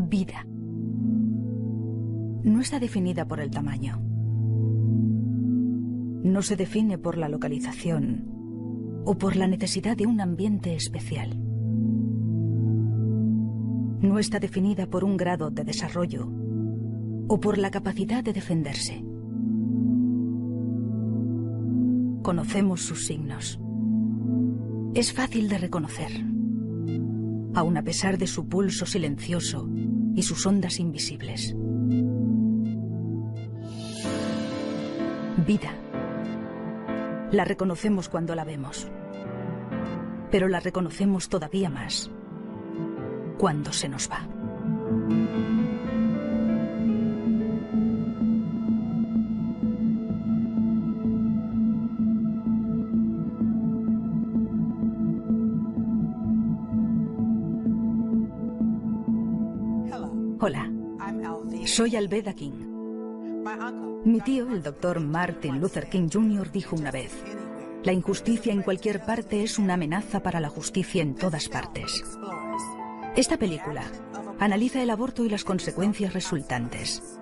Vida. No está definida por el tamaño. No se define por la localización o por la necesidad de un ambiente especial. No está definida por un grado de desarrollo o por la capacidad de defenderse. Conocemos sus signos. Es fácil de reconocer, aun a pesar de su pulso silencioso y sus ondas invisibles. Vida. La reconocemos cuando la vemos, pero la reconocemos todavía más cuando se nos va. Hola, soy Alveda King. Mi tío, el doctor Martin Luther King Jr., dijo una vez: la injusticia en cualquier parte es una amenaza para la justicia en todas partes. Esta película analiza el aborto y las consecuencias resultantes.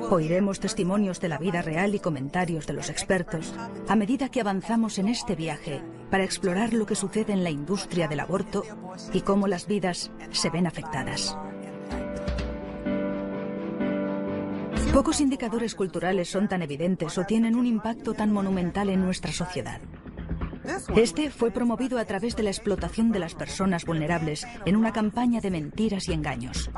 Oiremos testimonios de la vida real y comentarios de los expertos a medida que avanzamos en este viaje para explorar lo que sucede en la industria del aborto y cómo las vidas se ven afectadas. Pocos indicadores culturales son tan evidentes o tienen un impacto tan monumental en nuestra sociedad. Este fue promovido a través de la explotación de las personas vulnerables en una campaña de mentiras y engaños.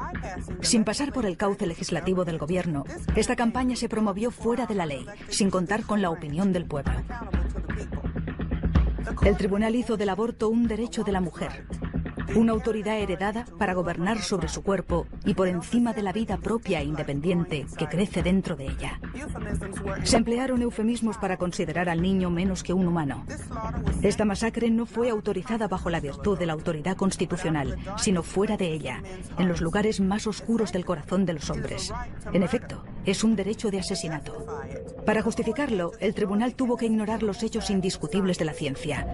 Sin pasar por el cauce legislativo del gobierno, esta campaña se promovió fuera de la ley, sin contar con la opinión del pueblo. El tribunal hizo del aborto un derecho de la mujer, una autoridad heredada para gobernar sobre su cuerpo y por encima de la vida propia e independiente que crece dentro de ella. Se emplearon eufemismos para considerar al niño menos que un humano. Esta masacre no fue autorizada bajo la virtud de la autoridad constitucional, sino fuera de ella, en los lugares más oscuros del corazón de los hombres. En efecto, es un derecho de asesinato. Para justificarlo, el tribunal tuvo que ignorar los hechos indiscutibles de la ciencia.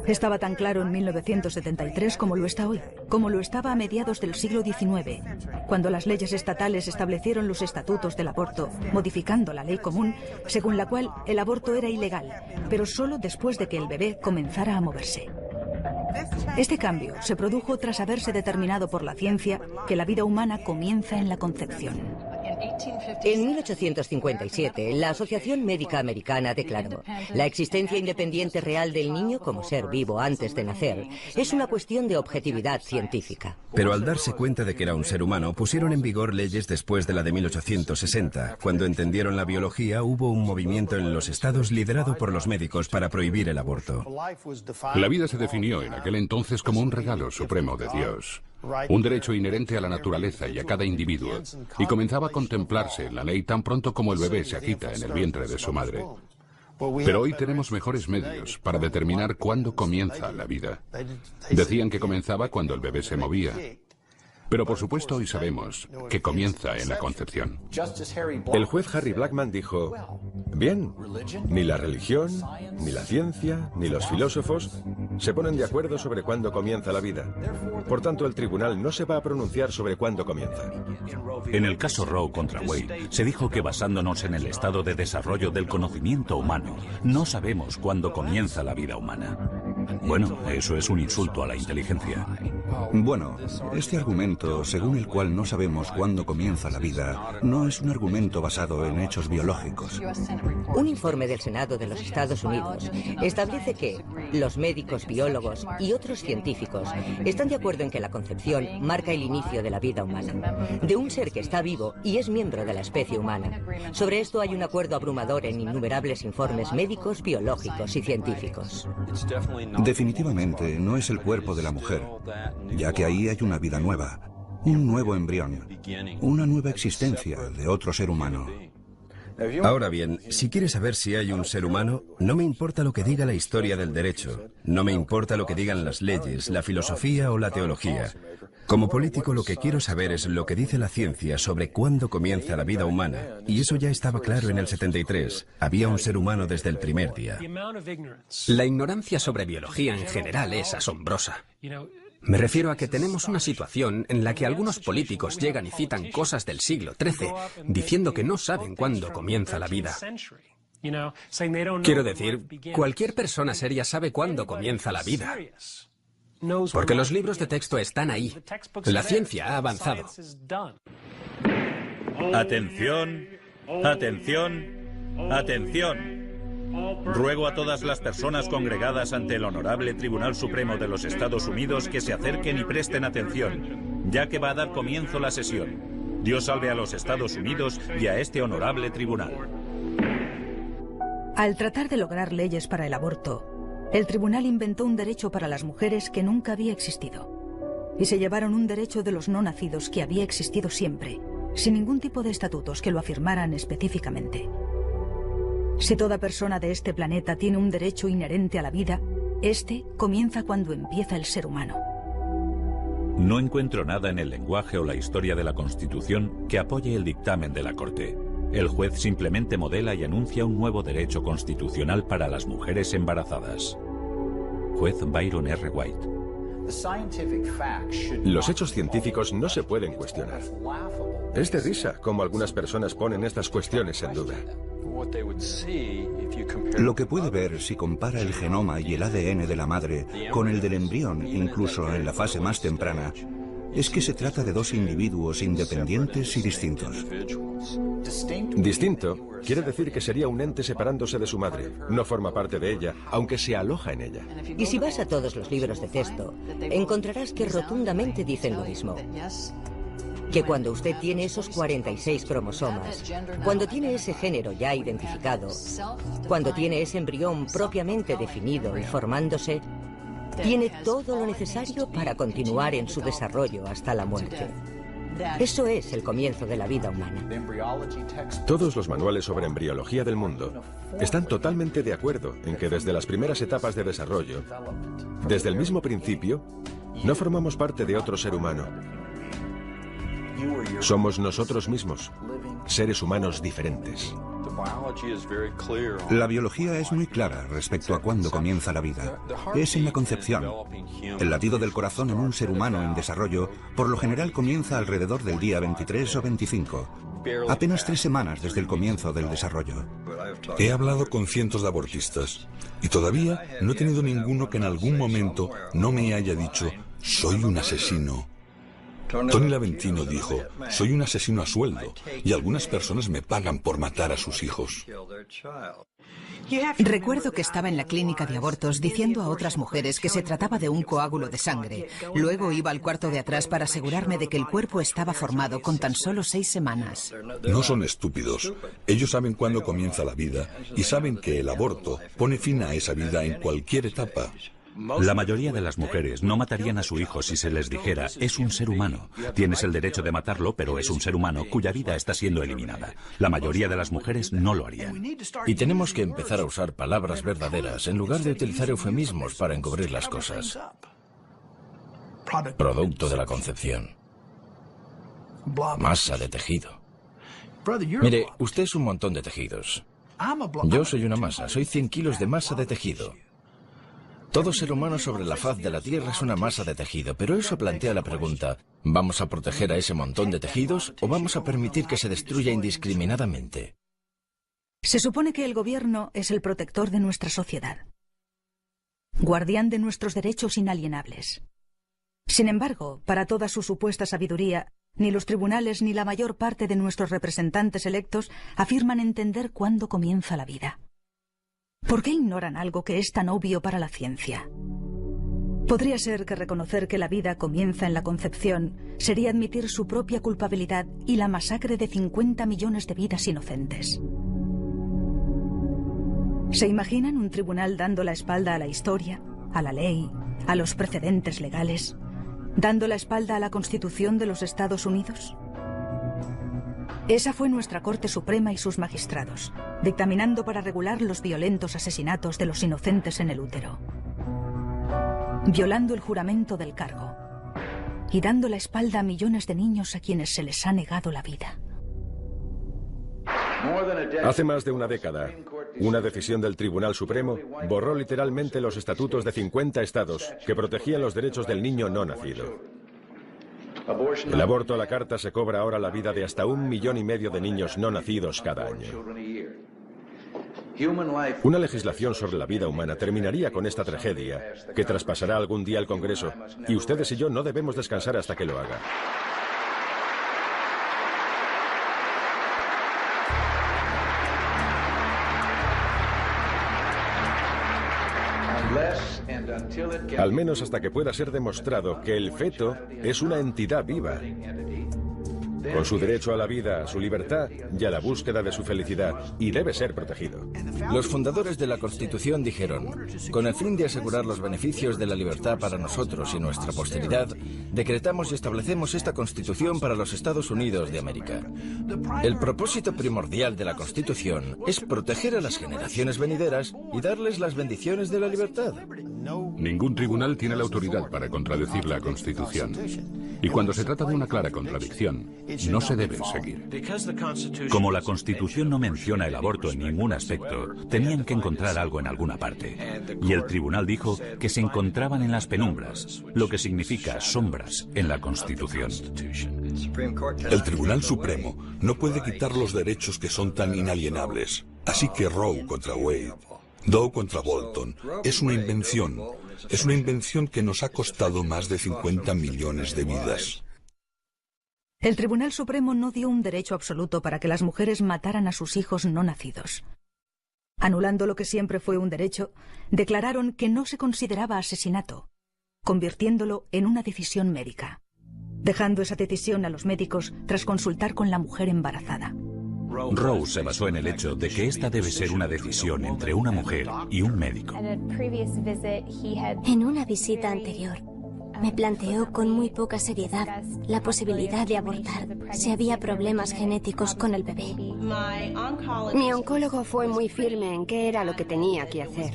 Estaba tan claro en 1973 como lo está hoy, como lo estaba a mediados del siglo XIX, cuando las leyes estatales establecieron los estatutos del aborto, modificando la ley común, según la cual el aborto era ilegal, pero solo después de que el bebé comenzara a moverse. Este cambio se produjo tras haberse determinado por la ciencia que la vida humana comienza en la concepción. En 1857, la Asociación Médica Americana declaró: la existencia independiente real del niño como ser vivo antes de nacer es una cuestión de objetividad científica. Pero al darse cuenta de que era un ser humano, pusieron en vigor leyes después de la de 1860. Cuando entendieron la biología, hubo un movimiento en los estados liderado por los médicos para prohibir el aborto. La vida se definió en aquel entonces como un regalo supremo de Dios, un derecho inherente a la naturaleza y a cada individuo, y comenzaba a contemplarse en la ley tan pronto como el bebé se agita en el vientre de su madre. Pero hoy tenemos mejores medios para determinar cuándo comienza la vida. Decían que comenzaba cuando el bebé se movía, pero por supuesto hoy sabemos que comienza en la concepción. El juez Harry Blackman dijo: bien, ni la religión, ni la ciencia, ni los filósofos se ponen de acuerdo sobre cuándo comienza la vida. Por tanto, el tribunal no se va a pronunciar sobre cuándo comienza. En el caso Roe contra Wade, se dijo que basándonos en el estado de desarrollo del conocimiento humano, no sabemos cuándo comienza la vida humana. Bueno, eso es un insulto a la inteligencia. Bueno, este argumento, según el cual no sabemos cuándo comienza la vida, no es un argumento basado en hechos biológicos. Un informe del Senado de los Estados Unidos establece que los médicos, biólogos y otros científicos están de acuerdo en que la concepción marca el inicio de la vida humana, de un ser que está vivo y es miembro de la especie humana. Sobre esto hay un acuerdo abrumador en innumerables informes médicos, biológicos y científicos. Definitivamente no es el cuerpo de la mujer, ya que ahí hay una vida nueva, un nuevo embrión, una nueva existencia de otro ser humano. Ahora bien, si quieres saber si hay un ser humano, no me importa lo que diga la historia del derecho, no me importa lo que digan las leyes, la filosofía o la teología. Como político, lo que quiero saber es lo que dice la ciencia sobre cuándo comienza la vida humana, y eso ya estaba claro en el 73. Había un ser humano desde el primer día. La ignorancia sobre biología en general es asombrosa. Me refiero a que tenemos una situación en la que algunos políticos llegan y citan cosas del siglo XIII, diciendo que no saben cuándo comienza la vida. Quiero decir, cualquier persona seria sabe cuándo comienza la vida. Porque los libros de texto están ahí. La ciencia ha avanzado. Atención, atención, atención. Ruego a todas las personas congregadas ante el Honorable Tribunal Supremo de los Estados Unidos que se acerquen y presten atención, ya que va a dar comienzo la sesión. Dios salve a los Estados Unidos y a este honorable tribunal. Al tratar de lograr leyes para el aborto, el tribunal inventó un derecho para las mujeres que nunca había existido. Y se llevaron un derecho de los no nacidos que había existido siempre, sin ningún tipo de estatutos que lo afirmaran específicamente. Si toda persona de este planeta tiene un derecho inherente a la vida, este comienza cuando empieza el ser humano. No encuentro nada en el lenguaje o la historia de la Constitución que apoye el dictamen de la Corte. El juez simplemente modela y anuncia un nuevo derecho constitucional para las mujeres embarazadas. Juez Byron R. White. Los hechos científicos no se pueden cuestionar. Es de risa cómo algunas personas ponen estas cuestiones en duda. Lo que puede ver si compara el genoma y el ADN de la madre con el del embrión, incluso en la fase más temprana, es que se trata de dos individuos independientes y distintos. Distinto quiere decir que sería un ente separándose de su madre. No forma parte de ella, aunque se aloja en ella. Y si vas a todos los libros de texto, encontrarás que rotundamente dicen lo mismo. Que cuando usted tiene esos 46 cromosomas, cuando tiene ese género ya identificado, cuando tiene ese embrión propiamente definido y formándose, tiene todo lo necesario para continuar en su desarrollo hasta la muerte. Eso es el comienzo de la vida humana. Todos los manuales sobre embriología del mundo están totalmente de acuerdo en que desde las primeras etapas de desarrollo, desde el mismo principio, no formamos parte de otro ser humano. Somos nosotros mismos, seres humanos diferentes. La biología es muy clara respecto a cuándo comienza la vida. Es en la concepción. El latido del corazón en un ser humano en desarrollo por lo general comienza alrededor del día 23 o 25, apenas 3 semanas desde el comienzo del desarrollo. He hablado con cientos de abortistas y todavía no he tenido ninguno que en algún momento no me haya dicho «soy un asesino». Tony Laventino dijo, soy un asesino a sueldo y algunas personas me pagan por matar a sus hijos. Recuerdo que estaba en la clínica de abortos diciendo a otras mujeres que se trataba de un coágulo de sangre. Luego iba al cuarto de atrás para asegurarme de que el cuerpo estaba formado con tan solo 6 semanas. No son estúpidos. Ellos saben cuándo comienza la vida y saben que el aborto pone fin a esa vida en cualquier etapa. La mayoría de las mujeres no matarían a su hijo si se les dijera, es un ser humano. Tienes el derecho de matarlo, pero es un ser humano cuya vida está siendo eliminada. La mayoría de las mujeres no lo harían. Y tenemos que empezar a usar palabras verdaderas en lugar de utilizar eufemismos para encubrir las cosas. Producto de la concepción. Masa de tejido. Mire, usted es un montón de tejidos. Yo soy una masa, soy 100 kilos de masa de tejido. Todo ser humano sobre la faz de la Tierra es una masa de tejido, pero eso plantea la pregunta, ¿vamos a proteger a ese montón de tejidos o vamos a permitir que se destruya indiscriminadamente? Se supone que el gobierno es el protector de nuestra sociedad, guardián de nuestros derechos inalienables. Sin embargo, para toda su supuesta sabiduría, ni los tribunales ni la mayor parte de nuestros representantes electos afirman entender cuándo comienza la vida. ¿Por qué ignoran algo que es tan obvio para la ciencia? Podría ser que reconocer que la vida comienza en la concepción sería admitir su propia culpabilidad y la masacre de 50 millones de vidas inocentes. ¿Se imaginan un tribunal dando la espalda a la historia, a la ley, a los precedentes legales, dando la espalda a la Constitución de los Estados Unidos? Esa fue nuestra Corte Suprema y sus magistrados, dictaminando para regular los violentos asesinatos de los inocentes en el útero, violando el juramento del cargo y dando la espalda a millones de niños a quienes se les ha negado la vida. Hace más de una década, Una decisión del Tribunal Supremo borró literalmente los estatutos de 50 estados que protegían los derechos del niño no nacido. El aborto a la carta se cobra ahora la vida de hasta 1,5 millones de niños no nacidos cada año. Una legislación sobre la vida humana terminaría con esta tragedia, que traspasará algún día el Congreso, y ustedes y yo no debemos descansar hasta que lo haga. Al menos hasta que pueda ser demostrado que el feto es una entidad viva, con su derecho a la vida, a su libertad y a la búsqueda de su felicidad, y debe ser protegido. Los fundadores de la Constitución dijeron, con el fin de asegurar los beneficios de la libertad para nosotros y nuestra posteridad, decretamos y establecemos esta Constitución para los Estados Unidos de América. El propósito primordial de la Constitución es proteger a las generaciones venideras y darles las bendiciones de la libertad. Ningún tribunal tiene la autoridad para contradecir la Constitución. Y cuando se trata de una clara contradicción, no se debe seguir. Como la Constitución no menciona el aborto en ningún aspecto, tenían que encontrar algo en alguna parte. Y el tribunal dijo que se encontraban en las penumbras, lo que significa sombras en la Constitución. El Tribunal Supremo no puede quitar los derechos que son tan inalienables. Así que Roe contra Wade, Doe contra Bolton, es una invención. Es una invención que nos ha costado más de 50 millones de vidas. El Tribunal Supremo no dio un derecho absoluto para que las mujeres mataran a sus hijos no nacidos. Anulando lo que siempre fue un derecho, declararon que no se consideraba asesinato, convirtiéndolo en una decisión médica, dejando esa decisión a los médicos tras consultar con la mujer embarazada. Roe se basó en el hecho de que esta debe ser una decisión entre una mujer y un médico. En una visita anterior, me planteó con muy poca seriedad la posibilidad de abortar si había problemas genéticos con el bebé. Mi oncólogo fue muy firme en qué era lo que tenía que hacer.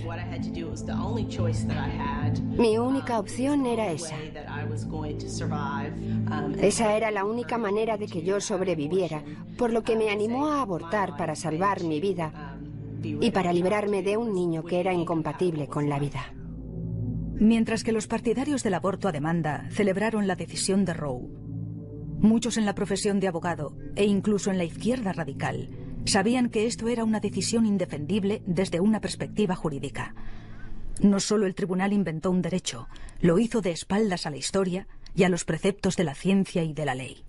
Mi única opción era esa. Esa era la única manera de que yo sobreviviera, por lo que me animó a abortar para salvar mi vida y para librarme de un niño que era incompatible con la vida. Mientras que los partidarios del aborto a demanda celebraron la decisión de Roe, muchos en la profesión de abogado e incluso en la izquierda radical sabían que esto era una decisión indefendible desde una perspectiva jurídica. No solo el tribunal inventó un derecho, lo hizo de espaldas a la historia y a los preceptos de la ciencia y de la ley.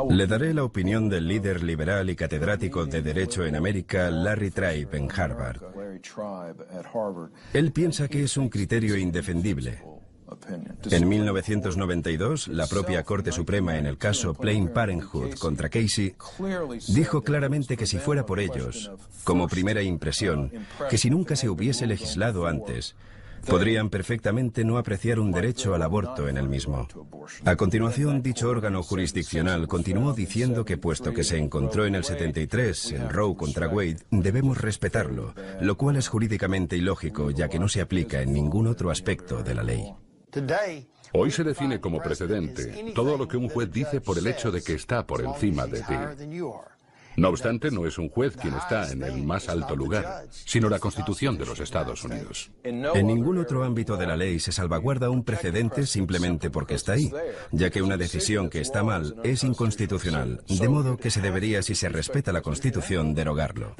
Le daré la opinión del líder liberal y catedrático de Derecho en América, Larry Tribe, en Harvard. Él piensa que es un criterio indefendible. En 1992, la propia Corte Suprema en el caso Planned Parenthood contra Casey dijo claramente que si fuera por ellos, como primera impresión, que si nunca se hubiese legislado antes, podrían perfectamente no apreciar un derecho al aborto en el mismo. A continuación, dicho órgano jurisdiccional continuó diciendo que puesto que se encontró en el 73 en Roe contra Wade, debemos respetarlo, lo cual es jurídicamente ilógico ya que no se aplica en ningún otro aspecto de la ley. Hoy se define como precedente todo lo que un juez dice por el hecho de que está por encima de ti. No obstante, no es un juez quien está en el más alto lugar, sino la Constitución de los Estados Unidos. En ningún otro ámbito de la ley se salvaguarda un precedente simplemente porque está ahí, ya que una decisión que está mal es inconstitucional, de modo que se debería, si se respeta la Constitución, derogarlo.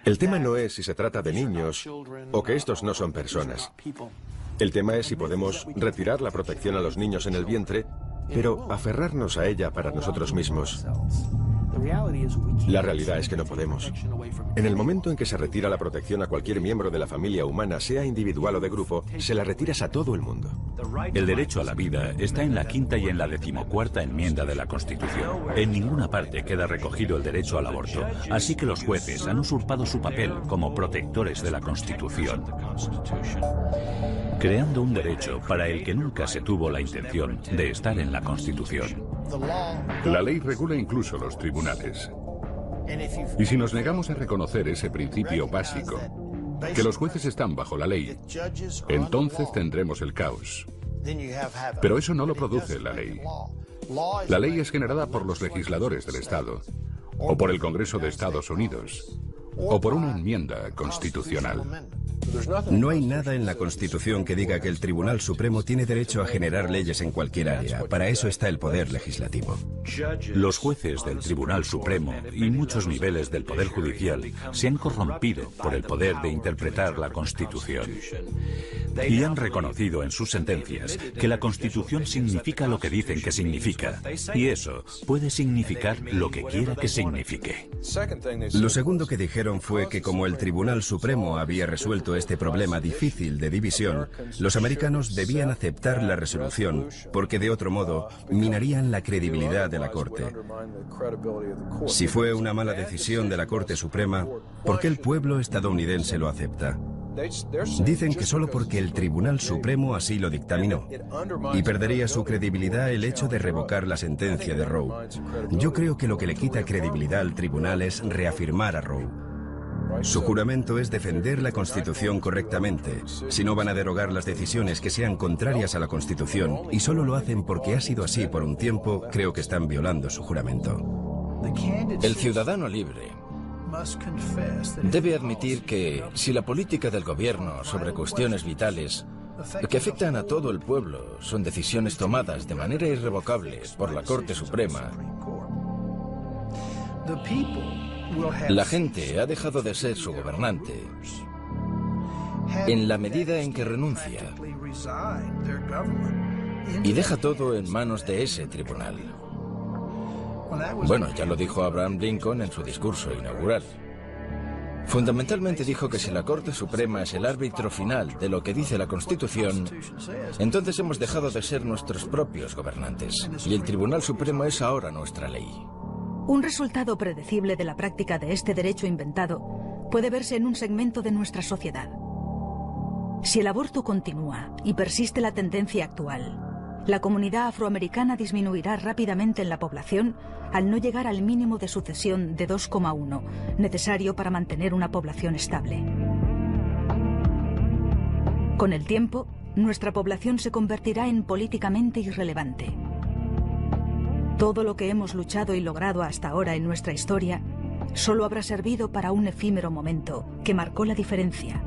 El tema no es si se trata de niños o que estos no son personas. El tema es si podemos retirar la protección a los niños en el vientre, pero aferrarnos a ella para nosotros mismos. La realidad es que no podemos. En el momento en que se retira la protección a cualquier miembro de la familia humana, sea individual o de grupo, se la retiras a todo el mundo. El derecho a la vida está en la 5ª y en la 14ª enmienda de la Constitución. En ninguna parte queda recogido el derecho al aborto, así que los jueces han usurpado su papel como protectores de la Constitución, creando un derecho para el que nunca se tuvo la intención de estar en la Constitución. La ley regula incluso los tribunales. Y si nos negamos a reconocer ese principio básico, que los jueces están bajo la ley, entonces tendremos el caos. Pero eso no lo produce la ley. La ley es generada por los legisladores del Estado, o por el Congreso de Estados Unidos, o por una enmienda constitucional. No hay nada en la Constitución que diga que el Tribunal Supremo tiene derecho a generar leyes en cualquier área. Para eso está el poder legislativo. Los jueces del Tribunal Supremo y muchos niveles del Poder Judicial se han corrompido por el poder de interpretar la Constitución. Y han reconocido en sus sentencias que la Constitución significa lo que dicen que significa. Y eso puede significar lo que quiera que signifique. Lo segundo que dijeron fue que como el Tribunal Supremo había resuelto este problema difícil de división, los americanos debían aceptar la resolución, porque de otro modo minarían la credibilidad de la Corte. Si fue una mala decisión de la Corte Suprema, ¿por qué el pueblo estadounidense lo acepta? Dicen que solo porque el Tribunal Supremo así lo dictaminó, y perdería su credibilidad el hecho de revocar la sentencia de Roe. Yo creo que lo que le quita credibilidad al tribunal es reafirmar a Roe. Su juramento es defender la Constitución correctamente. Si no van a derogar las decisiones que sean contrarias a la Constitución y solo lo hacen porque ha sido así por un tiempo, creo que están violando su juramento. El ciudadano libre debe admitir que si la política del gobierno sobre cuestiones vitales que afectan a todo el pueblo son decisiones tomadas de manera irrevocable por la Corte Suprema, la gente ha dejado de ser su gobernante en la medida en que renuncia y deja todo en manos de ese tribunal. Bueno, ya lo dijo Abraham Lincoln en su discurso inaugural. Fundamentalmente dijo que si la Corte Suprema es el árbitro final de lo que dice la Constitución, entonces hemos dejado de ser nuestros propios gobernantes y el Tribunal Supremo es ahora nuestra ley. Un resultado predecible de la práctica de este derecho inventado puede verse en un segmento de nuestra sociedad. Si el aborto continúa y persiste la tendencia actual, la comunidad afroamericana disminuirá rápidamente en la población al no llegar al mínimo de sucesión de 2,1, necesario para mantener una población estable. Con el tiempo, nuestra población se convertirá en políticamente irrelevante. Todo lo que hemos luchado y logrado hasta ahora en nuestra historia solo habrá servido para un efímero momento que marcó la diferencia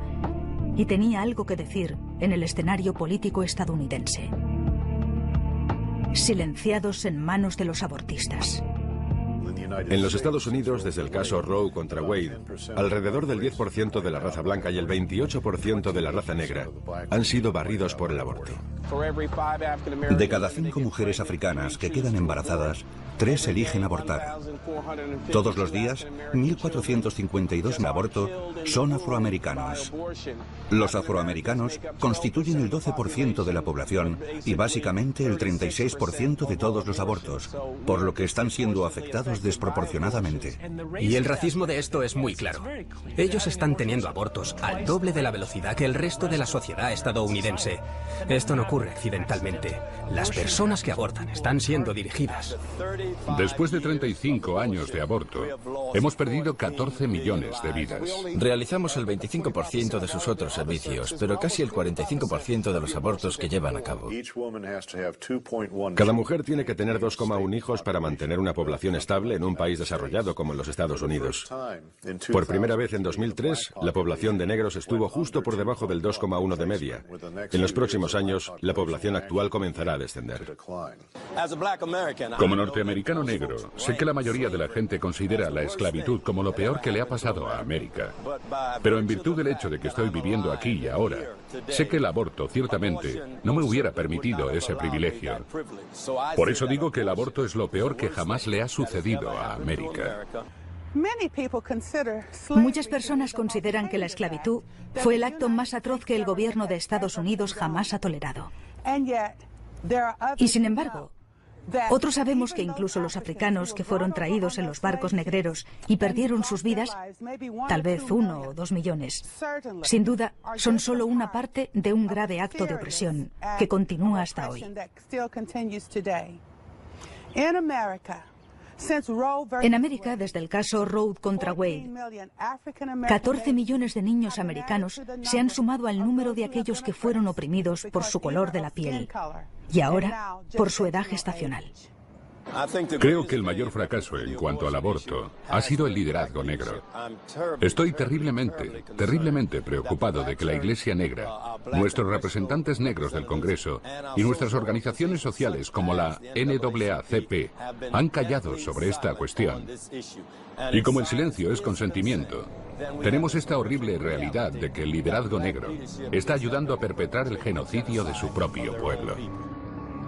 y tenía algo que decir en el escenario político estadounidense. Silenciados en manos de los abortistas. En los Estados Unidos, desde el caso Roe contra Wade, alrededor del 10% de la raza blanca y el 28% de la raza negra han sido barridos por el aborto. De cada 5 mujeres africanas que quedan embarazadas, 3 eligen abortar. Todos los días, 1.452 en aborto son afroamericanos. Los afroamericanos constituyen el 12% de la población y básicamente el 36% de todos los abortos, por lo que están siendo afectados desproporcionadamente. Y el racismo de esto es muy claro. Ellos están teniendo abortos al doble de la velocidad que el resto de la sociedad estadounidense. Esto no ocurre accidentalmente. Las personas que abortan están siendo dirigidas. Después de 35 años de aborto, hemos perdido 14 millones de vidas. Realizamos el 25% de sus otros servicios, pero casi el 45% de los abortos que llevan a cabo. Cada mujer tiene que tener 2,1 hijos para mantener una población estable en un país desarrollado como los Estados Unidos. Por primera vez en 2003, la población de negros estuvo justo por debajo del 2,1 de media. En los próximos años, la población actual comenzará a descender. Como norteamericano negro, sé que la mayoría de la gente considera la esclavitud como lo peor que le ha pasado a América. Pero en virtud del hecho de que estoy viviendo aquí y ahora, sé que el aborto, ciertamente, no me hubiera permitido ese privilegio. Por eso digo que el aborto es lo peor que jamás le ha sucedido a América. Muchas personas consideran que la esclavitud fue el acto más atroz que el gobierno de Estados Unidos jamás ha tolerado. Y sin embargo, otros sabemos que incluso los africanos que fueron traídos en los barcos negreros y perdieron sus vidas, tal vez 1 o 2 millones, sin duda son solo una parte de un grave acto de opresión que continúa hasta hoy. En América, desde el caso Roe contra Wade, 14 millones de niños americanos se han sumado al número de aquellos que fueron oprimidos por su color de la piel y ahora por su edad gestacional. Creo que el mayor fracaso en cuanto al aborto ha sido el liderazgo negro. Estoy terriblemente preocupado de que la Iglesia Negra, nuestros representantes negros del Congreso y nuestras organizaciones sociales como la NAACP han callado sobre esta cuestión. Y como el silencio es consentimiento, tenemos esta horrible realidad de que el liderazgo negro está ayudando a perpetrar el genocidio de su propio pueblo.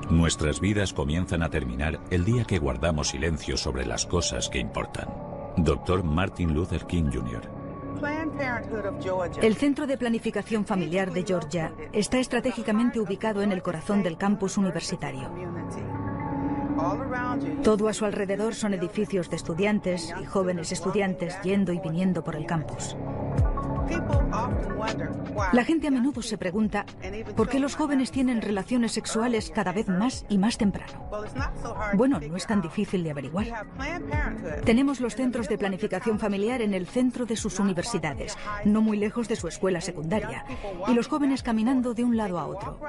Nuestras vidas comienzan a terminar el día que guardamos silencio sobre las cosas que importan. Dr. Martin Luther King Jr. El Centro de Planificación Familiar de Georgia está estratégicamente ubicado en el corazón del campus universitario. Todo a su alrededor son edificios de estudiantes y jóvenes estudiantes yendo y viniendo por el campus. La gente a menudo se pregunta por qué los jóvenes tienen relaciones sexuales cada vez más y más temprano. Bueno, no es tan difícil de averiguar. Tenemos los centros de planificación familiar en el centro de sus universidades, no muy lejos de su escuela secundaria, y los jóvenes caminando de un lado a otro.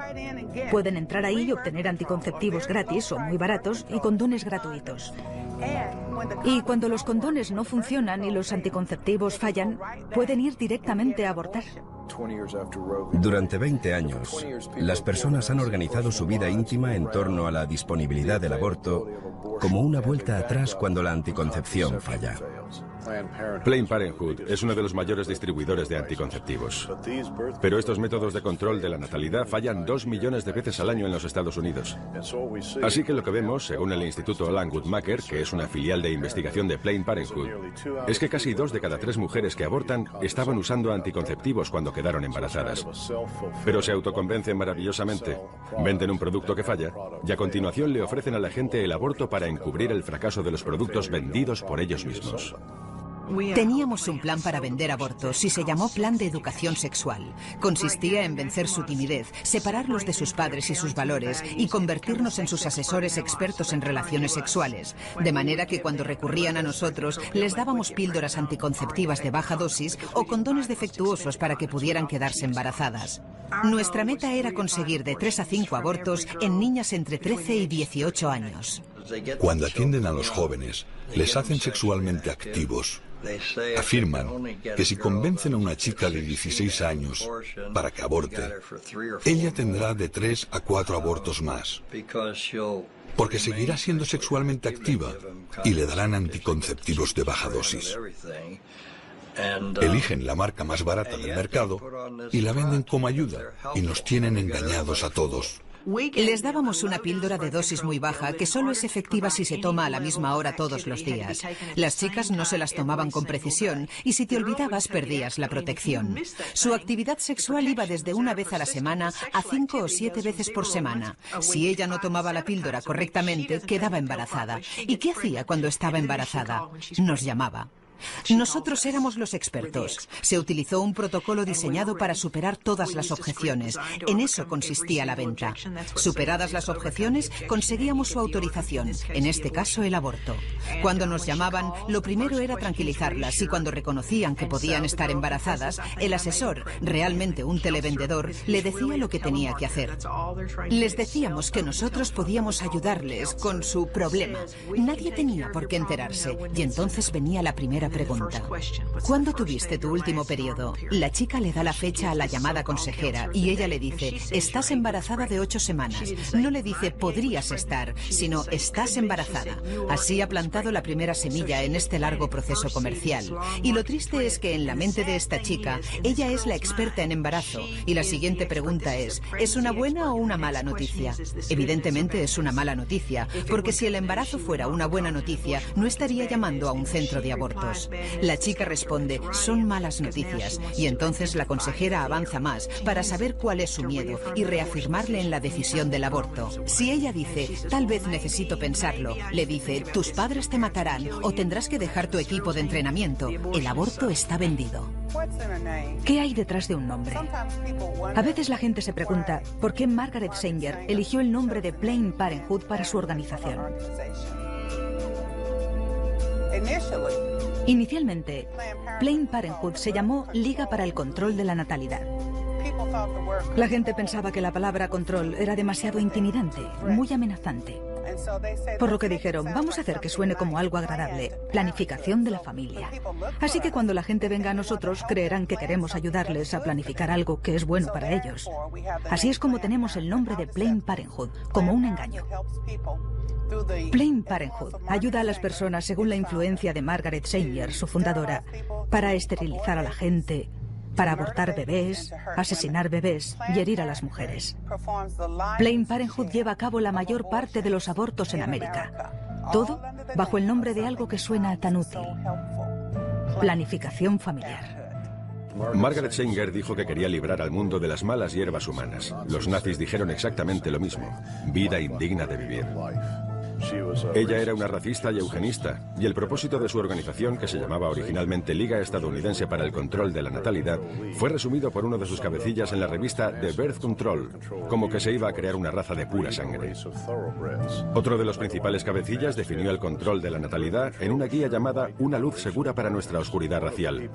Pueden entrar ahí y obtener anticonceptivos gratis o muy baratos y condones gratuitos. Y cuando los condones no funcionan y los anticonceptivos fallan, pueden ir directamente a abortar. Durante 20 años, las personas han organizado su vida íntima en torno a la disponibilidad del aborto como una vuelta atrás cuando la anticoncepción falla. Planned Parenthood es uno de los mayores distribuidores de anticonceptivos. Pero estos métodos de control de la natalidad fallan 2 millones de veces al año en los Estados Unidos. Así que lo que vemos, según el Instituto Alan Guttmacher, que es una filial de investigación de Planned Parenthood, es que casi 2 de cada 3 mujeres que abortan estaban usando anticonceptivos cuando quedaron embarazadas. Pero se autoconvencen maravillosamente, venden un producto que falla y a continuación le ofrecen a la gente el aborto para encubrir el fracaso de los productos vendidos por ellos mismos. Teníamos un plan para vender abortos y se llamó Plan de Educación Sexual. Consistía en vencer su timidez, separarlos de sus padres y sus valores y convertirnos en sus asesores expertos en relaciones sexuales. De manera que cuando recurrían a nosotros, les dábamos píldoras anticonceptivas de baja dosis o condones defectuosos para que pudieran quedarse embarazadas. Nuestra meta era conseguir de 3 a 5 abortos en niñas entre 13 y 18 años. Cuando atienden a los jóvenes, les hacen sexualmente activos. Afirman que si convencen a una chica de 16 años para que aborte, ella tendrá de 3 a 4 abortos más, porque seguirá siendo sexualmente activa y le darán anticonceptivos de baja dosis. Eligen la marca más barata del mercado y la venden como ayuda y nos tienen engañados a todos. Les dábamos una píldora de dosis muy baja que solo es efectiva si se toma a la misma hora todos los días. Las chicas no se las tomaban con precisión y si te olvidabas perdías la protección. Su actividad sexual iba desde una vez a la semana a 5 o 7 veces por semana. Si ella no tomaba la píldora correctamente, quedaba embarazada. ¿Y qué hacía cuando estaba embarazada? Nos llamaba. Nosotros éramos los expertos. Se utilizó un protocolo diseñado para superar todas las objeciones. En eso consistía la venta. Superadas las objeciones, conseguíamos su autorización, en este caso el aborto. Cuando nos llamaban, lo primero era tranquilizarlas y cuando reconocían que podían estar embarazadas, el asesor, realmente un televendedor, le decía lo que tenía que hacer. Les decíamos que nosotros podíamos ayudarles con su problema. Nadie tenía por qué enterarse y entonces venía la primera pregunta. ¿Cuándo tuviste tu último periodo? La chica le da la fecha a la llamada consejera y ella le dice, estás embarazada de 8 semanas. No le dice, podrías estar, sino estás embarazada. Así ha plantado la primera semilla en este largo proceso comercial. Y lo triste es que en la mente de esta chica, ella es la experta en embarazo. Y la siguiente pregunta ¿es una buena o una mala noticia? Evidentemente es una mala noticia, porque si el embarazo fuera una buena noticia, no estaría llamando a un centro de abortos. La chica responde, son malas noticias, y entonces la consejera avanza más para saber cuál es su miedo y reafirmarle en la decisión del aborto. Si ella dice, tal vez necesito pensarlo, le dice, tus padres te matarán o tendrás que dejar tu equipo de entrenamiento. El aborto está vendido. ¿Qué hay detrás de un nombre? A veces la gente se pregunta por qué Margaret Sanger eligió el nombre de Planned Parenthood para su organización. Inicialmente, Planned Parenthood se llamó Liga para el Control de la Natalidad. La gente pensaba que la palabra control era demasiado intimidante, muy amenazante. Por lo que dijeron, vamos a hacer que suene como algo agradable, planificación de la familia. Así que cuando la gente venga a nosotros, creerán que queremos ayudarles a planificar algo que es bueno para ellos. Así es como tenemos el nombre de Planned Parenthood, como un engaño. Planned Parenthood ayuda a las personas según la influencia de Margaret Sanger, su fundadora, para esterilizar a la gente, para abortar bebés, asesinar bebés y herir a las mujeres. Planned Parenthood lleva a cabo la mayor parte de los abortos en América. Todo bajo el nombre de algo que suena tan útil: planificación familiar. Margaret Sanger dijo que quería librar al mundo de las malas hierbas humanas. Los nazis dijeron exactamente lo mismo: vida indigna de vivir. Ella era una racista y eugenista, y el propósito de su organización, que se llamaba originalmente Liga Estadounidense para el Control de la Natalidad, fue resumido por uno de sus cabecillas en la revista The Birth Control, como que se iba a crear una raza de pura sangre. Otro de los principales cabecillas definió el control de la natalidad en una guía llamada Una luz segura para nuestra oscuridad racial.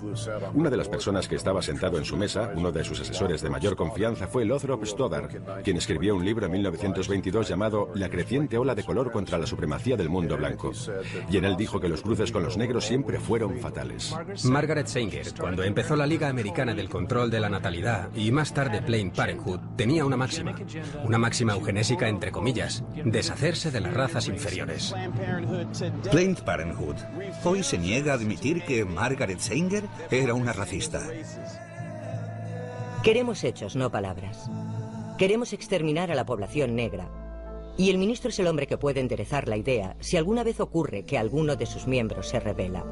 Una de las personas que estaba sentado en su mesa, uno de sus asesores de mayor confianza, fue Lothrop Stoddard, quien escribió un libro en 1922 llamado La creciente ola de color contra la supremacía del mundo blanco. Y en él dijo que los cruces con los negros siempre fueron fatales. Margaret Sanger, cuando empezó la Liga Americana del Control de la Natalidad y más tarde Planned Parenthood, tenía una máxima eugenésica entre comillas: deshacerse de las razas inferiores. Planned Parenthood hoy se niega a admitir que Margaret Sanger era una racista. Queremos hechos, no palabras. Queremos exterminar a la población negra. Y el ministro es el hombre que puede enderezar la idea si alguna vez ocurre que alguno de sus miembros se rebela.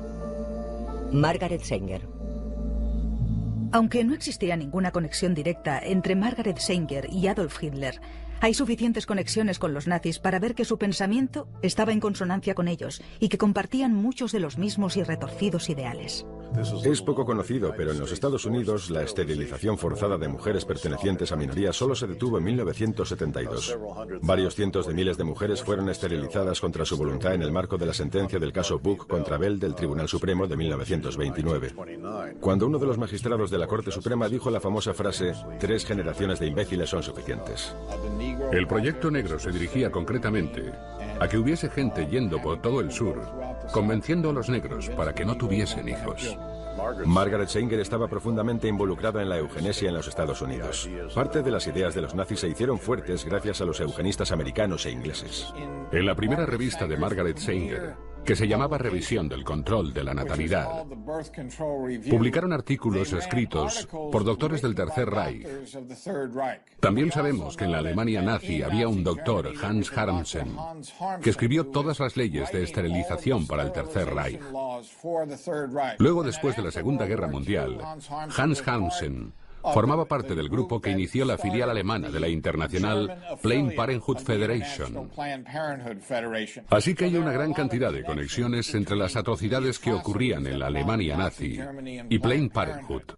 Margaret Sanger. Aunque no existía ninguna conexión directa entre Margaret Sanger y Adolf Hitler, hay suficientes conexiones con los nazis para ver que su pensamiento estaba en consonancia con ellos y que compartían muchos de los mismos y retorcidos ideales. Es poco conocido, pero en los Estados Unidos la esterilización forzada de mujeres pertenecientes a minorías solo se detuvo en 1972. Varios cientos de miles de mujeres fueron esterilizadas contra su voluntad en el marco de la sentencia del caso Buck contra Bell del Tribunal Supremo de 1929. Cuando uno de los magistrados de la Corte Suprema dijo la famosa frase: 3 generaciones de imbéciles son suficientes. El Proyecto Negro se dirigía concretamente a que hubiese gente yendo por todo el sur, convenciendo a los negros para que no tuviesen hijos. Margaret Sanger estaba profundamente involucrada en la eugenesia en los Estados Unidos. Parte de las ideas de los nazis se hicieron fuertes gracias a los eugenistas americanos e ingleses. En la primera revista de Margaret Sanger, que se llamaba Revisión del Control de la Natalidad, publicaron artículos escritos por doctores del Tercer Reich. También sabemos que en la Alemania nazi había un doctor, Hans Harmsen, que escribió todas las leyes de esterilización para el Tercer Reich. Luego, después de la Segunda Guerra Mundial, Hans Harmsen formaba parte del grupo que inició la filial alemana de la internacional Planned Parenthood Federation. Así que hay una gran cantidad de conexiones entre las atrocidades que ocurrían en la Alemania nazi y Planned Parenthood.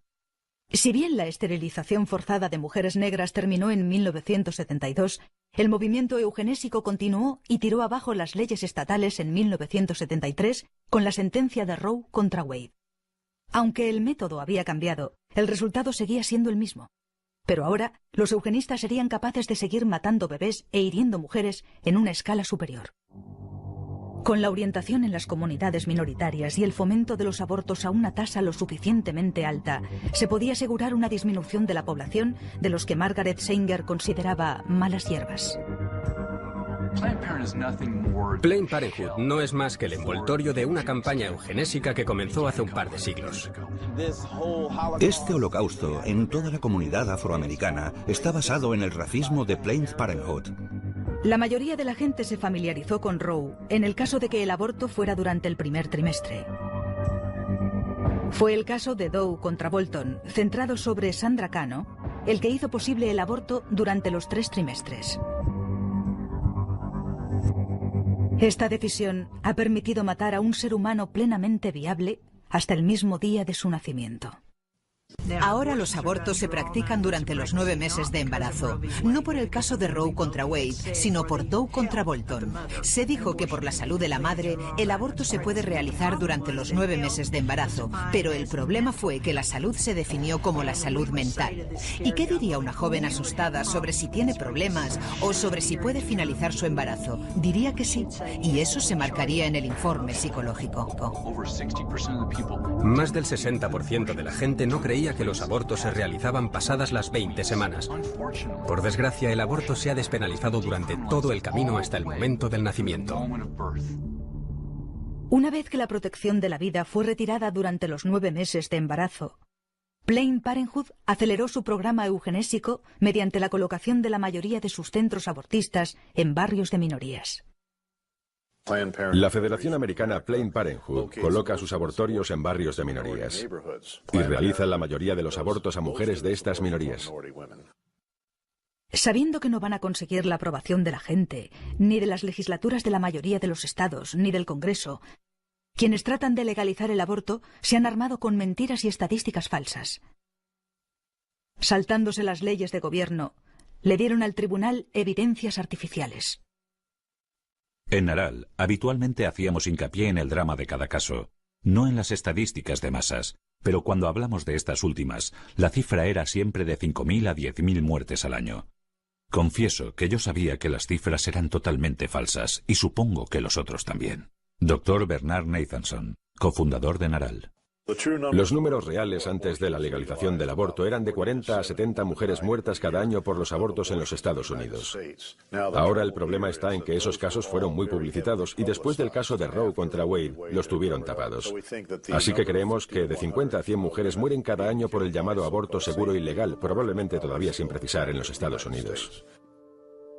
Si bien la esterilización forzada de mujeres negras terminó en 1972, el movimiento eugenésico continuó y tiró abajo las leyes estatales en 1973 con la sentencia de Roe contra Wade. Aunque el método había cambiado, el resultado seguía siendo el mismo. Pero ahora, los eugenistas serían capaces de seguir matando bebés e hiriendo mujeres en una escala superior. Con la orientación en las comunidades minoritarias y el fomento de los abortos a una tasa lo suficientemente alta, se podía asegurar una disminución de la población de los que Margaret Sanger consideraba malas hierbas. Planned Parenthood no es más que el envoltorio de una campaña eugenésica que comenzó hace un par de siglos. Este holocausto en toda la comunidad afroamericana está basado en el racismo de Planned Parenthood. La mayoría de la gente se familiarizó con Roe en el caso de que el aborto fuera durante el primer trimestre. Fue el caso de Doe contra Bolton, centrado sobre Sandra Cano, el que hizo posible el aborto durante los 3 trimestres. Esta decisión ha permitido matar a un ser humano plenamente viable hasta el mismo día de su nacimiento. Ahora los abortos se practican durante los 9 meses de embarazo, no por el caso de Roe contra Wade, sino por Doe contra Bolton. Se dijo que por la salud de la madre, el aborto se puede realizar durante los 9 meses de embarazo, pero el problema fue que la salud se definió como la salud mental. ¿Y qué diría una joven asustada sobre si tiene problemas o sobre si puede finalizar su embarazo? Diría que sí, y eso se marcaría en el informe psicológico. Más del 60% de la gente no creía que los abortos se realizaban pasadas las 20 semanas. Por desgracia, el aborto se ha despenalizado durante todo el camino hasta el momento del nacimiento. Una vez que la protección de la vida fue retirada durante los 9 meses de embarazo, Planned Parenthood aceleró su programa eugenésico mediante la colocación de la mayoría de sus centros abortistas en barrios de minorías. La Federación Americana Planned Parenthood coloca sus abortorios en barrios de minorías y realiza la mayoría de los abortos a mujeres de estas minorías. Sabiendo que no van a conseguir la aprobación de la gente, ni de las legislaturas de la mayoría de los estados, ni del Congreso, quienes tratan de legalizar el aborto se han armado con mentiras y estadísticas falsas. Saltándose las leyes de gobierno, le dieron al tribunal evidencias artificiales. En Naral, habitualmente hacíamos hincapié en el drama de cada caso, no en las estadísticas de masas, pero cuando hablamos de estas últimas, la cifra era siempre de 5.000 a 10.000 muertes al año. Confieso que yo sabía que las cifras eran totalmente falsas, y supongo que los otros también. Dr. Bernard Nathanson, cofundador de Naral. Los números reales antes de la legalización del aborto eran de 40 a 70 mujeres muertas cada año por los abortos en los Estados Unidos. Ahora el problema está en que esos casos fueron muy publicitados y después del caso de Roe contra Wade los tuvieron tapados. Así que creemos que de 50 a 100 mujeres mueren cada año por el llamado aborto seguro y legal, probablemente todavía sin precisar en los Estados Unidos.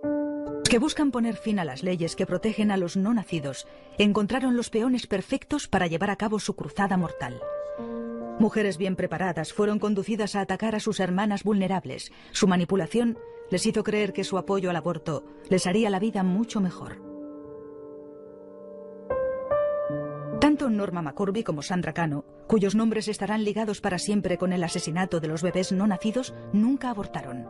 Los que buscan poner fin a las leyes que protegen a los no nacidos encontraron los peones perfectos para llevar a cabo su cruzada mortal. Mujeres bien preparadas fueron conducidas a atacar a sus hermanas vulnerables. Su manipulación les hizo creer que su apoyo al aborto les haría la vida mucho mejor. Tanto Norma McCorvey como Sandra Cano, cuyos nombres estarán ligados para siempre con el asesinato de los bebés no nacidos, nunca abortaron.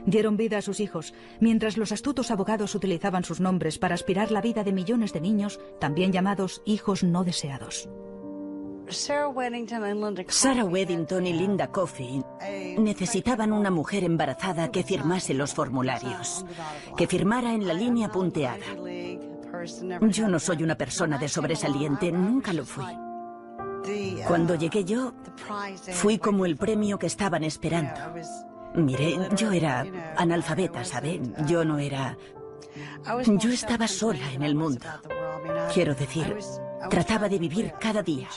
Dieron vida a sus hijos, mientras los astutos abogados utilizaban sus nombres para aspirar la vida de millones de niños, también llamados hijos no deseados. Sarah Weddington y Linda Coffey necesitaban una mujer embarazada que firmase los formularios, que firmara en la línea punteada. Yo no soy una persona de sobresaliente, nunca lo fui. Cuando llegué yo, fui como el premio que estaban esperando. Mire, yo era analfabeta, ¿sabe? Yo no era... Yo estaba sola en el mundo. Quiero decir, trataba de vivir cada día.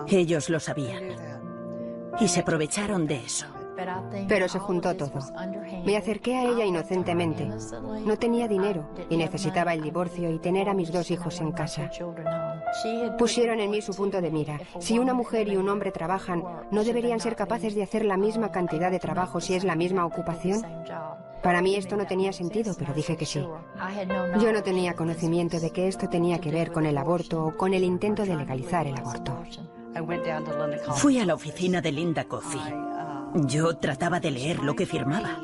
Ellos lo sabían y se aprovecharon de eso. Pero se juntó todo. Me acerqué a ella inocentemente. No tenía dinero y necesitaba el divorcio y tener a mis 2 hijos en casa. Pusieron en mí su punto de mira. Si una mujer y un hombre trabajan, ¿no deberían ser capaces de hacer la misma cantidad de trabajo si es la misma ocupación? Para mí esto no tenía sentido, pero dije que sí. Yo no tenía conocimiento de que esto tenía que ver con el aborto o con el intento de legalizar el aborto. Fui a la oficina de Linda Coffey. Yo trataba de leer lo que firmaba.